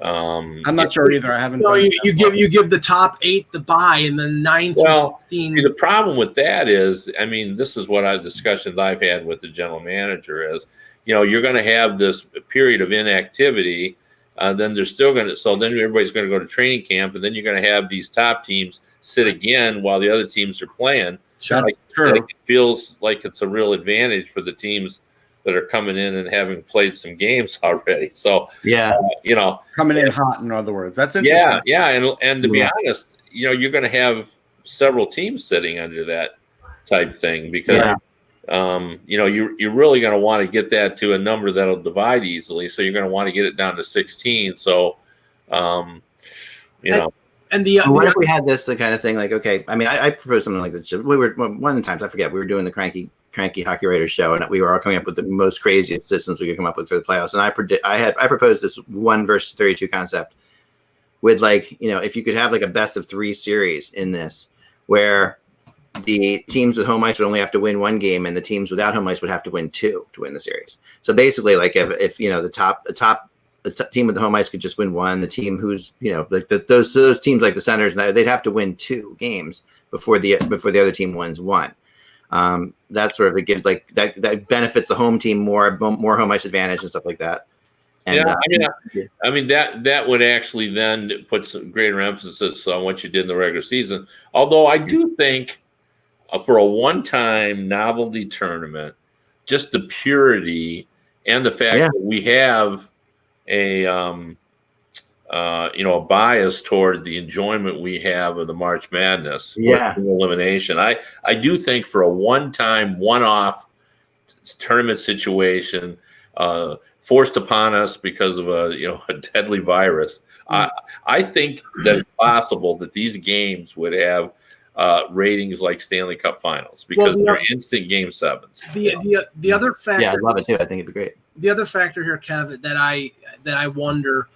I'm not sure either. I haven't. No, you give the top 8 the bye, and then 9 through 16. See, the problem with that is, I mean, this is what discussions I've had with the general manager is, you're going to have this period of inactivity. Then they're still going to. So then everybody's going to go to training camp, and then you're going to have these top teams sit again while the other teams are playing. Sure. It feels like it's a real advantage for the teams that are coming in and having played some games already. So coming in hot, in other words. That's interesting. And to be honest, you're going to have several teams sitting under that type thing because you're really going to want to get that to a number that'll divide easily. So you're going to want to get it down to 16. So and what if we had the kind of thing like, okay, I mean, I proposed something like this. We were one of the times, I forget, we were doing the cranky Hockey Writers show, and we were all coming up with the most craziest systems we could come up with for the playoffs. And I proposed this 1 versus 32 concept with, like, you know, if you could have like a best of 3 series in this, where the teams with home ice would only have to win 1 game, and the teams without home ice would have to win 2 to win the series. So basically, like, if you know, the team with the home ice could just win 1, the team who's, you know, like those teams like the Senators, they'd have to win 2 games before the other team wins 1. That sort of, it gives, like, that benefits the home team more home ice advantage and stuff like that. And, I mean that would actually then put some greater emphasis on what you did in the regular season. Although I do think for a one-time novelty tournament, just the purity and the fact that we have a a bias toward the enjoyment we have of the March Madness, elimination. I do think for a one-time, one-off tournament situation, forced upon us because of a deadly virus, I think that it's possible that these games would have ratings like Stanley Cup Finals, because they're instant game 7s. The other factor, I'd love it too. I think it'd be great. The other factor here, Kev, that I wonder,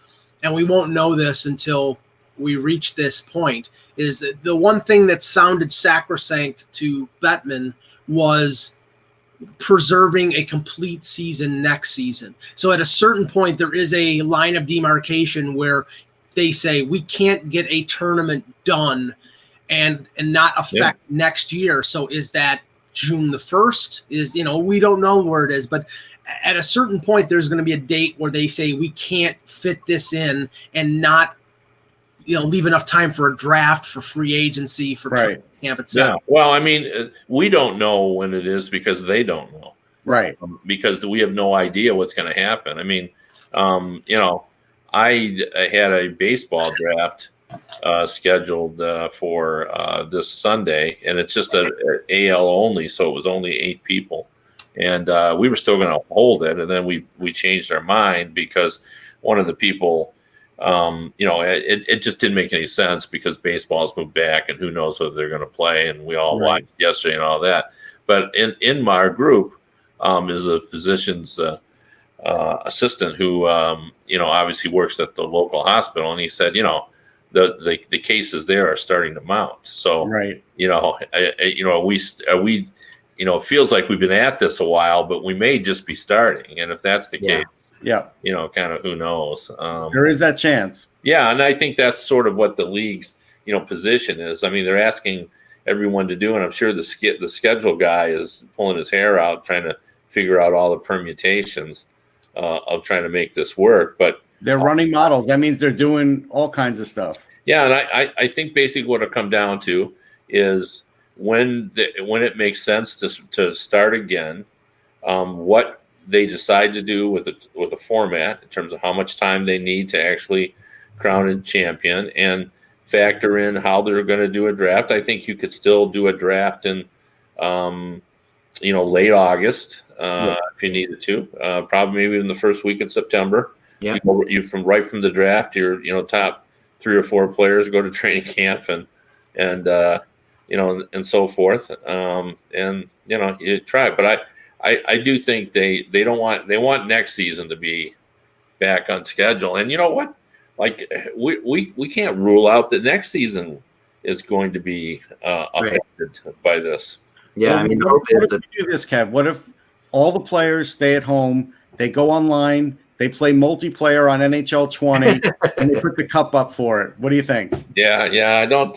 and we won't know this until we reach this point, is that the one thing that sounded sacrosanct to Bettman was preserving a complete season next season. So at a certain point, there is a line of demarcation where they say we can't get a tournament done and not affect next year. So is that June the 1st? Is, we don't know where it is, but at a certain point, there's going to be a date where they say we can't fit this in and not, leave enough time for a draft, for free agency, for camp itself. Yeah. Well, I mean, we don't know when it is because they don't know. Right. Because we have no idea what's going to happen. I mean, I had a baseball draft scheduled for this Sunday, and it's just an AL only, so it was only 8 people. And we were still going to hold it, and then we changed our mind because one of the people, it just didn't make any sense because baseball's moved back, and who knows whether they're going to play. And we all watched yesterday and all that. But in my group is a physician's assistant who, obviously works at the local hospital, and he said, the cases there are starting to mount. So, it feels like we've been at this a while, but we may just be starting. And if that's the case, kind of who knows? There is that chance. Yeah, and I think that's sort of what the league's, position is. I mean, they're asking everyone to do, and I'm sure the schedule guy is pulling his hair out trying to figure out all the permutations of trying to make this work. But they're running models. That means they're doing all kinds of stuff. Yeah, and I think basically what it'll come down to is when it makes sense to start again, what they decide to do with the format in terms of how much time they need to actually crown a champion, and factor in how they're going to do a draft. I think you could still do a draft in, late August if you needed to. Probably maybe in the first week in September. Yeah, you from the draft, your top 3 or 4 players go to training camp and so forth. You try. But I do think they want next season to be back on schedule. And you know what? Like we can't rule out that next season is going to be affected by this. Yeah, I mean, what if you do this, Kev? What if all the players stay at home, they go online, they play multiplayer on NHL 20, and they put the cup up for it? What do you think? Yeah, I don't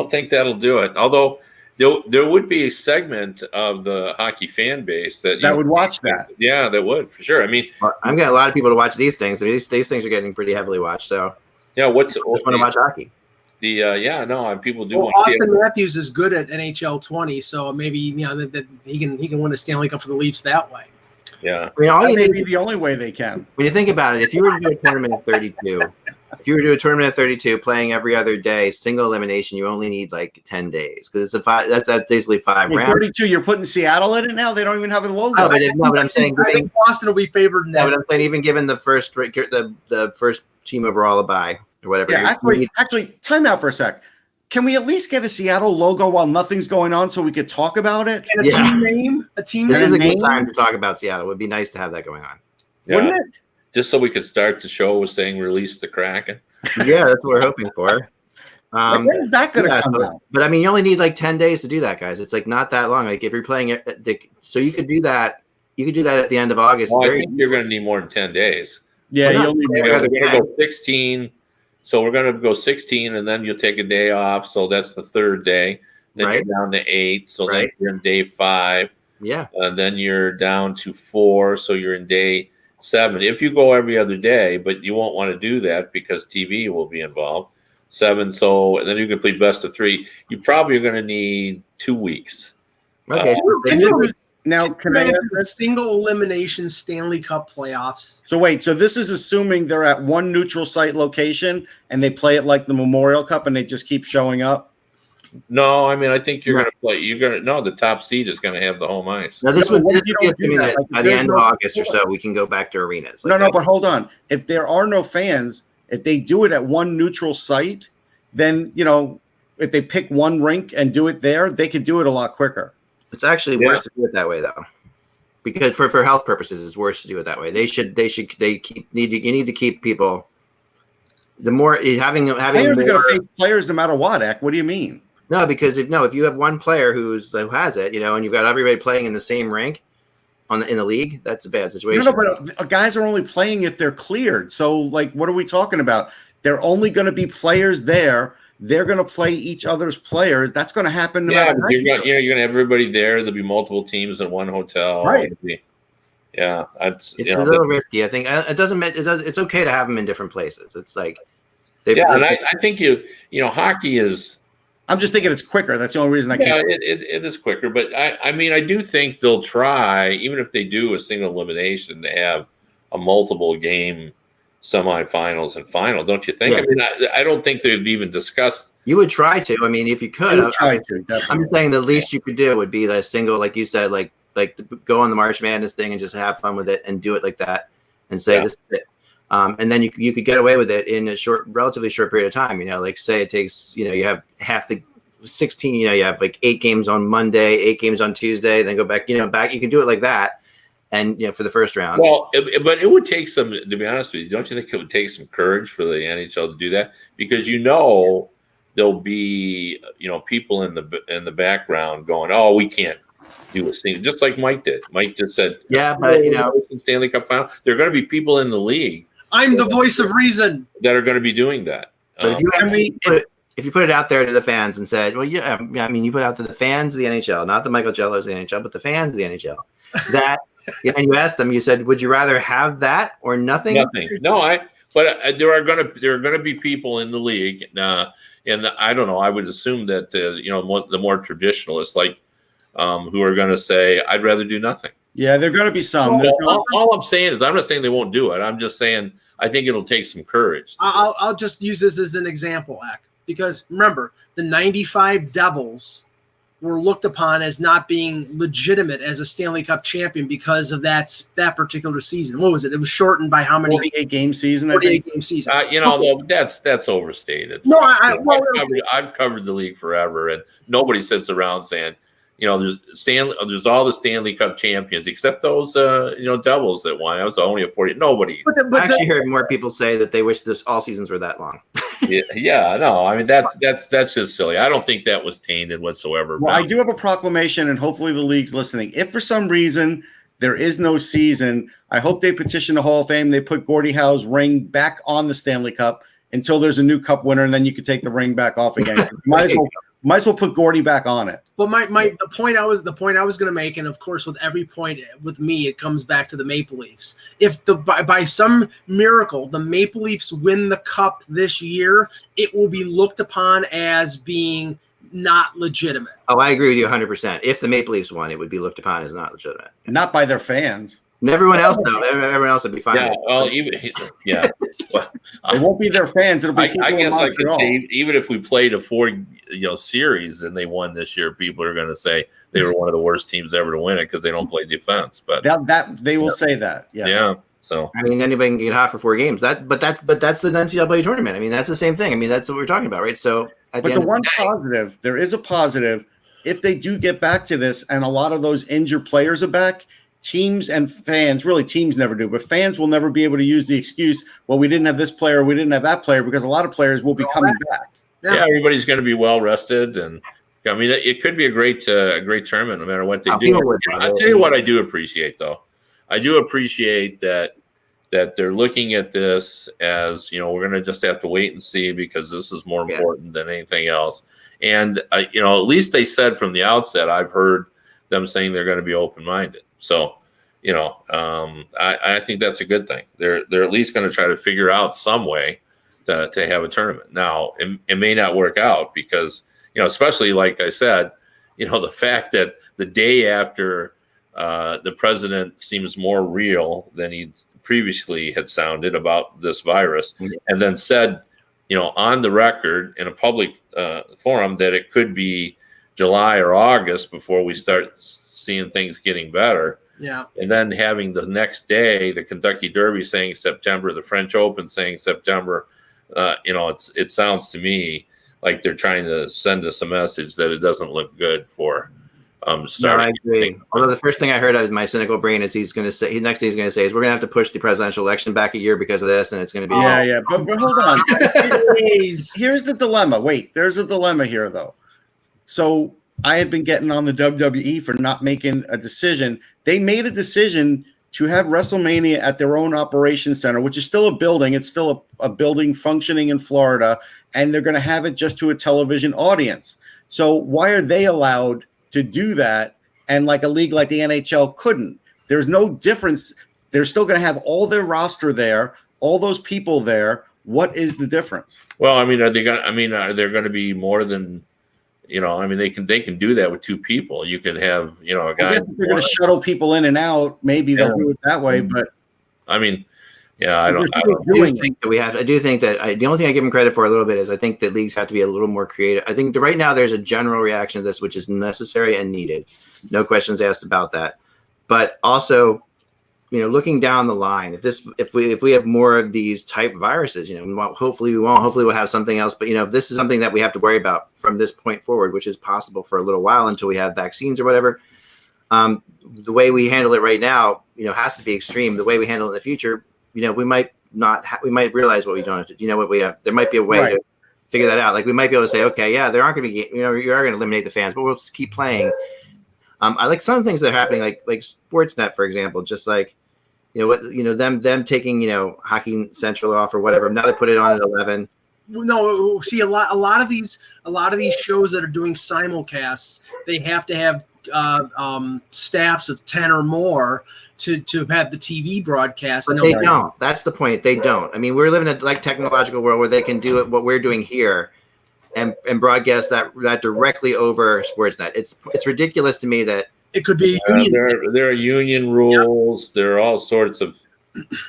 think that'll do it. Although there would be a segment of the hockey fan base that would watch that. Yeah, that would for sure. I mean, I'm getting a lot of people to watch these things. I mean, these things are getting pretty heavily watched. So yeah, I just want to watch hockey. People do. Well, Austin Matthews is good at NHL 20, so maybe that he can win a Stanley Cup for the Leafs that way. Yeah, I mean, that may be the only way they can. When you think about it, if you were to do a tournament of 32, playing every other day, single elimination, you only need like 10 days because it's that's basically 5 rounds. 32, you're putting Seattle in it now. They don't even have a logo. Oh, but I'm saying I think Boston will be favored in that. But I'm saying even given the first team overall a bye, or whatever. Yeah, actually, time out for a sec. Can we at least get a Seattle logo while nothing's going on so we could talk about it? And a team name? A team This name? is a good time to talk about Seattle. It would be nice to have that going on. Yeah. Wouldn't it? Just so we could start the show with saying release the Kraken. Yeah, that's what we're hoping for. When is that going to come out? But I mean, you only need like 10 days to do that, guys. It's like not that long. Like if you're playing it, so you could do that. You could do that at the end of August. Well, I think you're going to need more than 10 days. Yeah, you'll need We're going to go 16. So we're going to go 16, and then you'll take a day off. So that's the third day. Then you're down to 8. So then you're in day 5. Yeah. And then you're down to 4. So you're in day 7. If you go every other day, but you won't want to do that because TV will be involved. 7. So and then you can play best of 3. You probably are going to need 2 weeks. Okay. Can I ask a single elimination Stanley Cup playoffs? So wait, so this is assuming they're at one neutral site location and they play it like the Memorial Cup and they just keep showing up? No, I mean I think you're going to play. The top seed is going to have the home ice. Now this would be assuming that Like, by the end of August or so we can go back to arenas. No, but hold on. If there are no fans, if they do it at one neutral site, then if they pick one rink and do it there, they could do it a lot quicker. It's actually worse to do it that way, though, because for health purposes, it's worse to do it that way. You need to keep people. The more having Players are going to face players no matter what. Ek, what do you mean? No, because if you have one player who has it, and you've got everybody playing in the same rink in the league, that's a bad situation. No, but guys are only playing if they're cleared. So, what are we talking about? They're only going to be players there. They're going to play each other's players. That's going to happen. You're going to have everybody there. There'll be multiple teams in one hotel. Right. Yeah, it's a little risky. I think it's okay to have them in different places. It's like, and I think hockey is. I'm just thinking it's quicker. That's the only reason I can't. Yeah, it is quicker, but I mean I do think they'll try, even if they do a single elimination, to have a multiple game semifinals and final, don't you think? Yeah. I mean, I don't think they've even discussed. You would try to. I mean, if you could. I'm saying the least you could do would be the single, like you said, like go on the March Madness thing and just have fun with it and do it like that and say this is it. And then you could get away with it in a relatively short period of time. Like say it takes, you have half the 16. You have like 8 games on Monday, 8 games on Tuesday, then go back. Back. You can do it like that. And for the first round. Well, but it would take some. To be honest with you, don't you think it would take some courage for the NHL to do that? Because there'll be people in the background going, "Oh, we can't do a thing," just like Mike did. Mike just said, "Yeah, but Stanley Cup final." There are going to be people in the league. I'm the voice of reason. That are going to be doing that. But if you put it out there to the fans and said, "Well, yeah, I mean, you put it out to the fans of the NHL, not the Michael Jellos of the NHL, but the fans of the NHL," that. Yeah, and you asked them. You said, "Would you rather have that or nothing?" Nothing. No, But there are gonna be people in the league, and I don't know. I would assume that the more traditionalists, like who are going to say, "I'd rather do nothing." Yeah, there are going to be some. Well, all I'm saying is, I'm not saying they won't do it. I'm just saying I think it'll take some courage. I'll just use this as an example, Ak, because remember the '95 Devils were looked upon as not being legitimate as a Stanley Cup champion because of that particular season. What was it? It was shortened by how many? 48 game season. 48 game season. That's overstated. No, I've covered the league forever, and nobody sits around saying, there's all the Stanley Cup champions except those Devils that won. I was only a 40. Nobody. I actually heard more people say that they wish all seasons were that long. Yeah, no, I mean that's just silly. I don't think that was tainted whatsoever. Well, I do have a proclamation, and hopefully the league's listening. If for some reason there is no season, I hope they petition the Hall of Fame. They put Gordie Howe's ring back on the Stanley Cup until there's a new Cup winner, and then you can take the ring back off again. Might as well put Gordie back on it. But the point I was going to make, and of course with every point with me, it comes back to the Maple Leafs. If by some miracle the Maple Leafs win the Cup this year, it will be looked upon as being not legitimate. Oh, I agree with you 100%. If the Maple Leafs won, it would be looked upon as not legitimate. Not by their fans. And everyone else, though. Everyone else would be fine. Yeah, well, it won't be their fans. It'll be people I guess in Montreal. Even if we played a 4 series and they won this year, people are going to say they were one of the worst teams ever to win it because they don't play defense. But that they will say that. Yeah. So I mean, anybody can get hot for 4 games. But that's the NCAA tournament. I mean, that's the same thing. I mean, that's what we're talking about, right? So at But the the end one of the day, positive, there is a positive. If they do get back to this, and a lot of those injured players are back, teams and fans, really teams never do, but fans will never be able to use the excuse, well, we didn't have this player, we didn't have that player, because a lot of players will be coming back. yeah, everybody's going to be well rested, and I mean, it could be a great tournament no matter what they do. people would I'll tell you what I do appreciate, though. I do appreciate that they're looking at this as, you know, we're going to just have to wait and see because this is more important than anything else. And, you know, at least they said from the outset, I've heard them saying they're going to be open-minded. So, you know, I think that's a good thing. They're at least going to try to figure out some way to have a tournament. Now, it may not work out because, you know, especially like I said, you know, the fact that the day after the president seems more real than he previously had sounded about this virus, and then said, you know, on the record in a public forum that it could be July or August before we start seeing things getting better. Yeah. And then having the next day, the Kentucky Derby saying September, the French Open saying September, you know, it sounds to me like they're trying to send us a message that it doesn't look good for starting. No, I agree. Although the first thing I heard out of my cynical brain is he's going to say, next thing he's going to say is we're going to have to push the presidential election back a year because of this, and it's going to be But hold on. Here's the dilemma. Wait, there's a dilemma here, though. So I had been getting on the WWE for not making a decision. They made a decision to have WrestleMania at their own operations center, which is still a building. It's still a building functioning in Florida, and they're going to have it just to a television audience. So why are they allowed to do that, and like a league like the NHL couldn't? There's no difference. They're still going to have all their roster there, all those people there. What is the difference? Well, I mean, are there going to be more than, you know? I mean, they can do that with 2 people. You can have, you know, a guy. I guess if they're going to shuttle people in and out, maybe they'll do it that way. But I mean, yeah, I do think that we have. I do think that the only thing I give them credit for a little bit is I think that leagues have to be a little more creative. I think that right now there's a general reaction to this, which is necessary and needed. No questions asked about that. But also, you know, looking down the line, if we have more of these type viruses, you know, hopefully we'll have something else. But you know, if this is something that we have to worry about from this point forward, which is possible for a little while until we have vaccines or whatever. The way we handle it right now, you know, has to be extreme. The way we handle it in the future, you know, we might not. We might realize what we don't have to. You know, what we have. There might be a way to figure that out. Like we might be able to say, okay, yeah, there aren't going to be. You know, you are going to eliminate the fans, but we'll just keep playing. I like some things that are happening, like Sportsnet, for example. Just like, you know, what, you know, them taking, you know, Hockey Central off or whatever. Now they put it on at 11. No, see, a lot of these shows that are doing simulcasts, they have to have staffs of 10 or more to have the TV broadcast. But they don't. That's the point. They don't. I mean, we're living in a technological world where they can do it, what we're doing here, and broadcast that directly over Sportsnet. It's ridiculous to me that it could be. There are union rules. Yep. There are all sorts of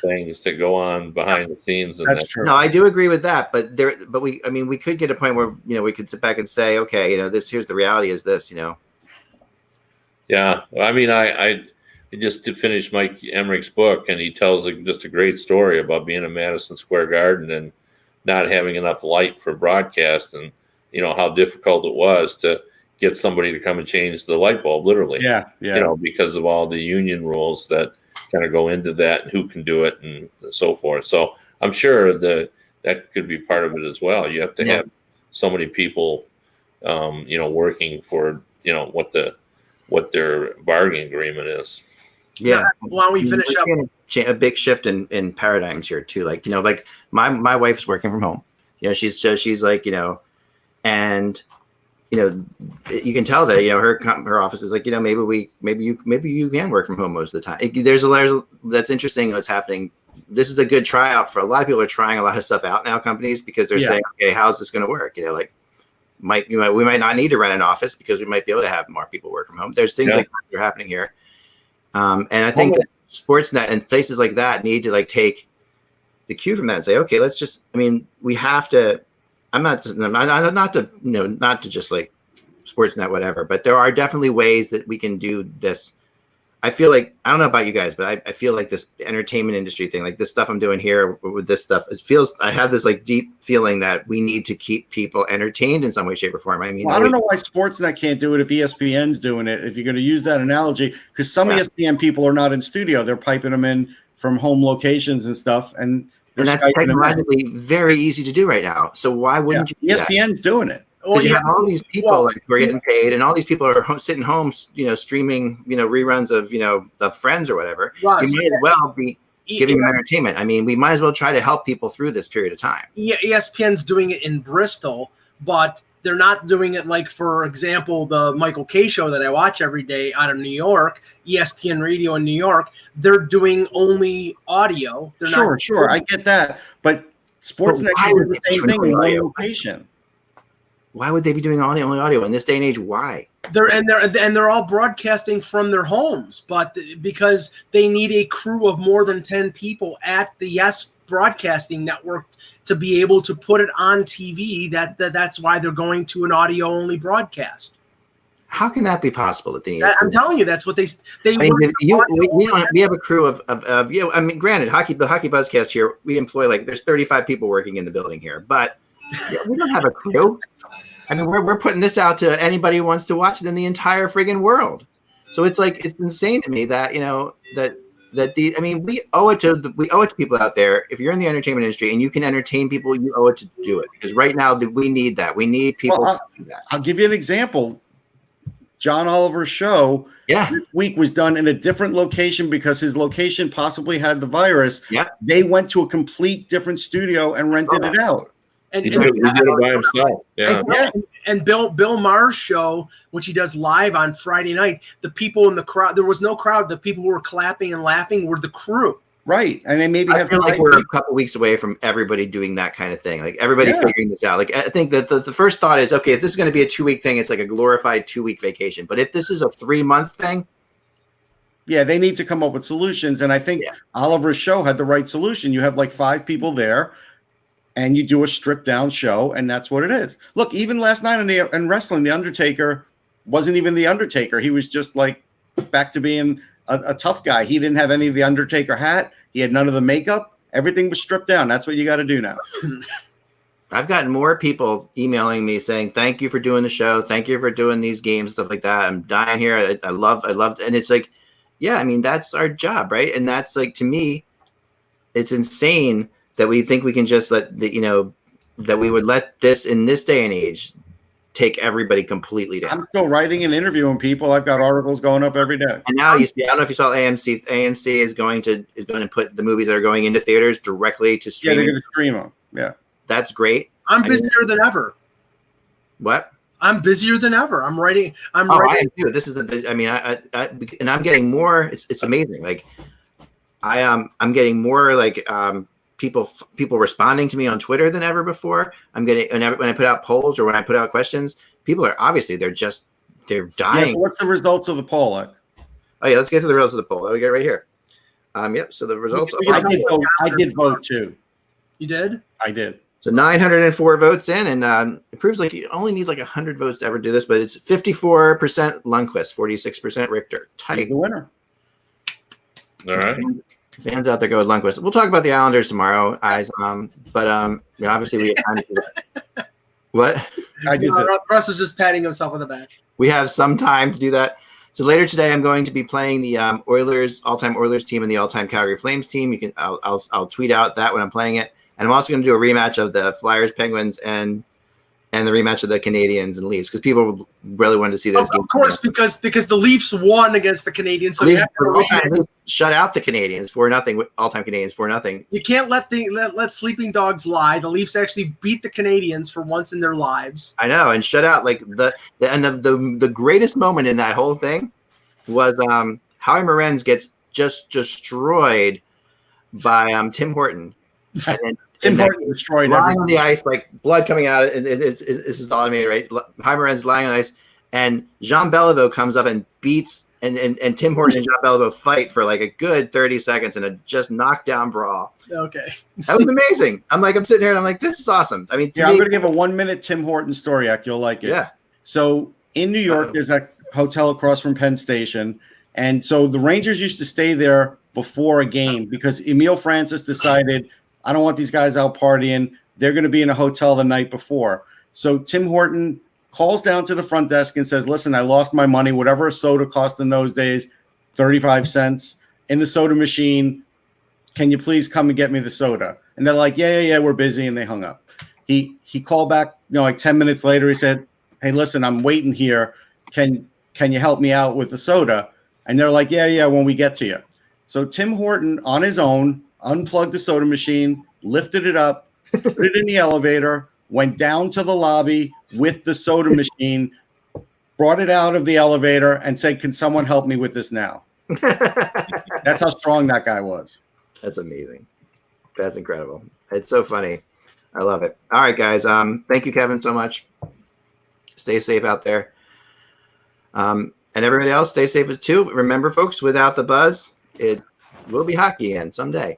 things that go on behind the scenes. And that's true. No, I do agree with that. But we could get a point where, you know, we could sit back and say, okay, you know, here's the reality is this, you know. Yeah, I mean, I just to finish Mike Emmerich's book, and he tells just a great story about being in Madison Square Garden and not having enough light for broadcast, and you know how difficult it was to get somebody to come and change the light bulb, literally. Yeah. You know, because of all the union rules that kind of go into that, and who can do it, and so forth. So I'm sure that could be part of it as well. You have to have so many people, you know, working for, you know, what their bargaining agreement is. Yeah. Why don't we finish up? A big shift in paradigms here too. Like, you know, like my wife's working from home. You know, she's like, you know, and you know, you can tell that, you know, her office is like, you know, maybe you can work from home most of the time. There's that's interesting what's happening. This is a good tryout for a lot of people are trying a lot of stuff out now, companies, because they're saying, okay, how's this going to work? You know, like we might not need to rent an office because we might be able to have more people work from home. There's things like that are happening here. And I think that Sportsnet and places like that need to like take the cue from that and say, okay, let's just, I mean, we have to, not to just like Sportsnet, whatever, but there are definitely ways that we can do this. I feel like, I don't know about you guys, but I feel like this entertainment industry thing, like this stuff I'm doing here with this stuff, I have this like deep feeling that we need to keep people entertained in some way, shape, or form. I mean, I don't know why Sportsnet can't do it if ESPN's doing it. If you're going to use that analogy, because some ESPN people are not in studio, they're piping them in from home locations and stuff, and that's technologically very easy to do right now. So why wouldn't you do that? ESPN's doing it. Because you have all these people who are getting paid, and all these people are sitting home, streaming, reruns of Friends or whatever. Russ, you might as well be giving them entertainment. I mean, we might as well try to help people through this period of time. Yeah, ESPN's doing it in Bristol, but they're not doing it like, for example, the Michael Kay show that I watch every day out of New York, ESPN Radio in New York. They're doing only audio. They're Sure, I get that, but Sportsnet can do the same thing in one location. Why would they be doing only audio in this day and age? Why? They're all broadcasting from their homes, but because they need a crew of more than 10 people at the Yes Broadcasting Network to be able to put it on TV. That's why they're going to an audio only broadcast. How can that be possible? That they need I'm telling you, that's what they. I mean, we have a crew of I mean, granted, the HockeyBuzzcast here, we employ there's 35 people working in the building here, but we don't have a crew. I mean, we're putting this out to anybody who wants to watch it in the entire friggin' world. So it's insane to me that we owe it to people out there. If you're in the entertainment industry and you can entertain people, you owe it to do it, because right now we need that. We need people to do that. I'll give you an example. John Oliver's show this week was done in a different location because his location possibly had the virus. Yeah, they went to a complete different studio and rented it out. And he did it by himself. Yeah. And Bill Maher's show, which he does live on Friday night, the people in the crowd, there was no crowd. The people who were clapping and laughing were the crew. Right. And they maybe I feel like we're a couple weeks away from everybody doing that kind of thing. Like everybody figuring this out. Like I think that the first thought is, okay, if this is going to be a 2-week thing, it's like a glorified 2-week vacation. But if this is a 3-month thing, they need to come up with solutions. And I think Oliver's show had the right solution. You have 5 people there, and you do a stripped down show, and that's what it is. Look, even last night in wrestling, The Undertaker wasn't even The Undertaker. He was just back to being a tough guy. He didn't have any of the Undertaker hat. He had none of the makeup. Everything was stripped down. That's what you got to do now. I've gotten more people emailing me saying, thank you for doing the show. Thank you for doing these games, stuff like that. I'm dying here. I love, and it's like, I mean, that's our job, right? And that's to me, it's insane that we think we can just that we would let this in this day and age take everybody completely down. I'm still writing and interviewing people. I've got articles going up every day. And now you see, I don't know if you saw AMC. AMC is going to put the movies that are going into theaters directly to stream. Yeah, they're going to stream them. Yeah, that's great. I'm busier than ever. What? I'm busier than ever. I'm writing. I am too. This is the. I mean, I and I'm getting more. It's amazing. Like I'm getting more people responding to me on Twitter than ever before. I'm getting when I put out polls or when I put out questions, people are obviously they're dying. Yeah, so what's the results of the poll? Oh yeah, let's get to the results of the poll. We get right here. So the results. I did vote too. You did? I did. So 904 votes in, and it proves you only need 100 votes to ever do this, but it's 54% Lundqvist, 46% Richter. Tight. He's the winner. All right. Fans out there go with Lundqvist. We'll talk about the Islanders tomorrow, guys. But obviously we have time to do that. What? I did. Russ is just patting himself on the back. We have some time to do that. So later today, I'm going to be playing the Oilers, all-time Oilers team and the all-time Calgary Flames team. You can, I'll tweet out that when I'm playing it, and I'm also going to do a rematch of the Flyers, Penguins, and the rematch of the Canadians and Leafs, because people really wanted to see those games. Of course, because the Leafs won against the Canadians, so Leafs shut out the Canadians 4-0, all-time Canadians 4-0. You can't let sleeping dogs lie. The Leafs actually beat the Canadians for once in their lives. I know, and shut out the greatest moment in that whole thing was Howie Morenz gets just destroyed by Tim Horton. And then Tim Horton destroyed lying on the ice, blood coming out. This is all I mean, right? Howie Morenz lying on the ice, and Jean Beliveau comes up and beats, and Tim Horton and Jean Beliveau fight for a good 30 seconds in a just knockdown brawl. Okay, that was amazing. I'm sitting here and I'm like, this is awesome. I mean, I'm going to give a 1-minute Tim Horton story. You'll like it. Yeah. So in New York, there's a hotel across from Penn Station, And so the Rangers used to stay there before a game because Emil Francis decided, I don't want these guys out partying. They're going to be in a hotel the night before. So Tim Horton calls down to the front desk and says, listen, I lost my money. Whatever a soda cost in those days, 35 cents in the soda machine. Can you please come and get me the soda? And they're like, yeah, we're busy. And they hung up. He called back, like 10 minutes later. He said, hey, listen, I'm waiting here. Can you help me out with the soda? And they're like, yeah, when we get to you. So Tim Horton on his own unplugged the soda machine, lifted it up, put it in the elevator, went down to the lobby with the soda machine, brought it out of the elevator, and said, can someone help me with this now? That's how strong that guy was. That's amazing. That's incredible. It's so funny. I love it. All right, guys. Thank you, Kevin, so much. Stay safe out there. And everybody else, stay safe as too. Remember, folks, without the buzz, it will be hockey again someday.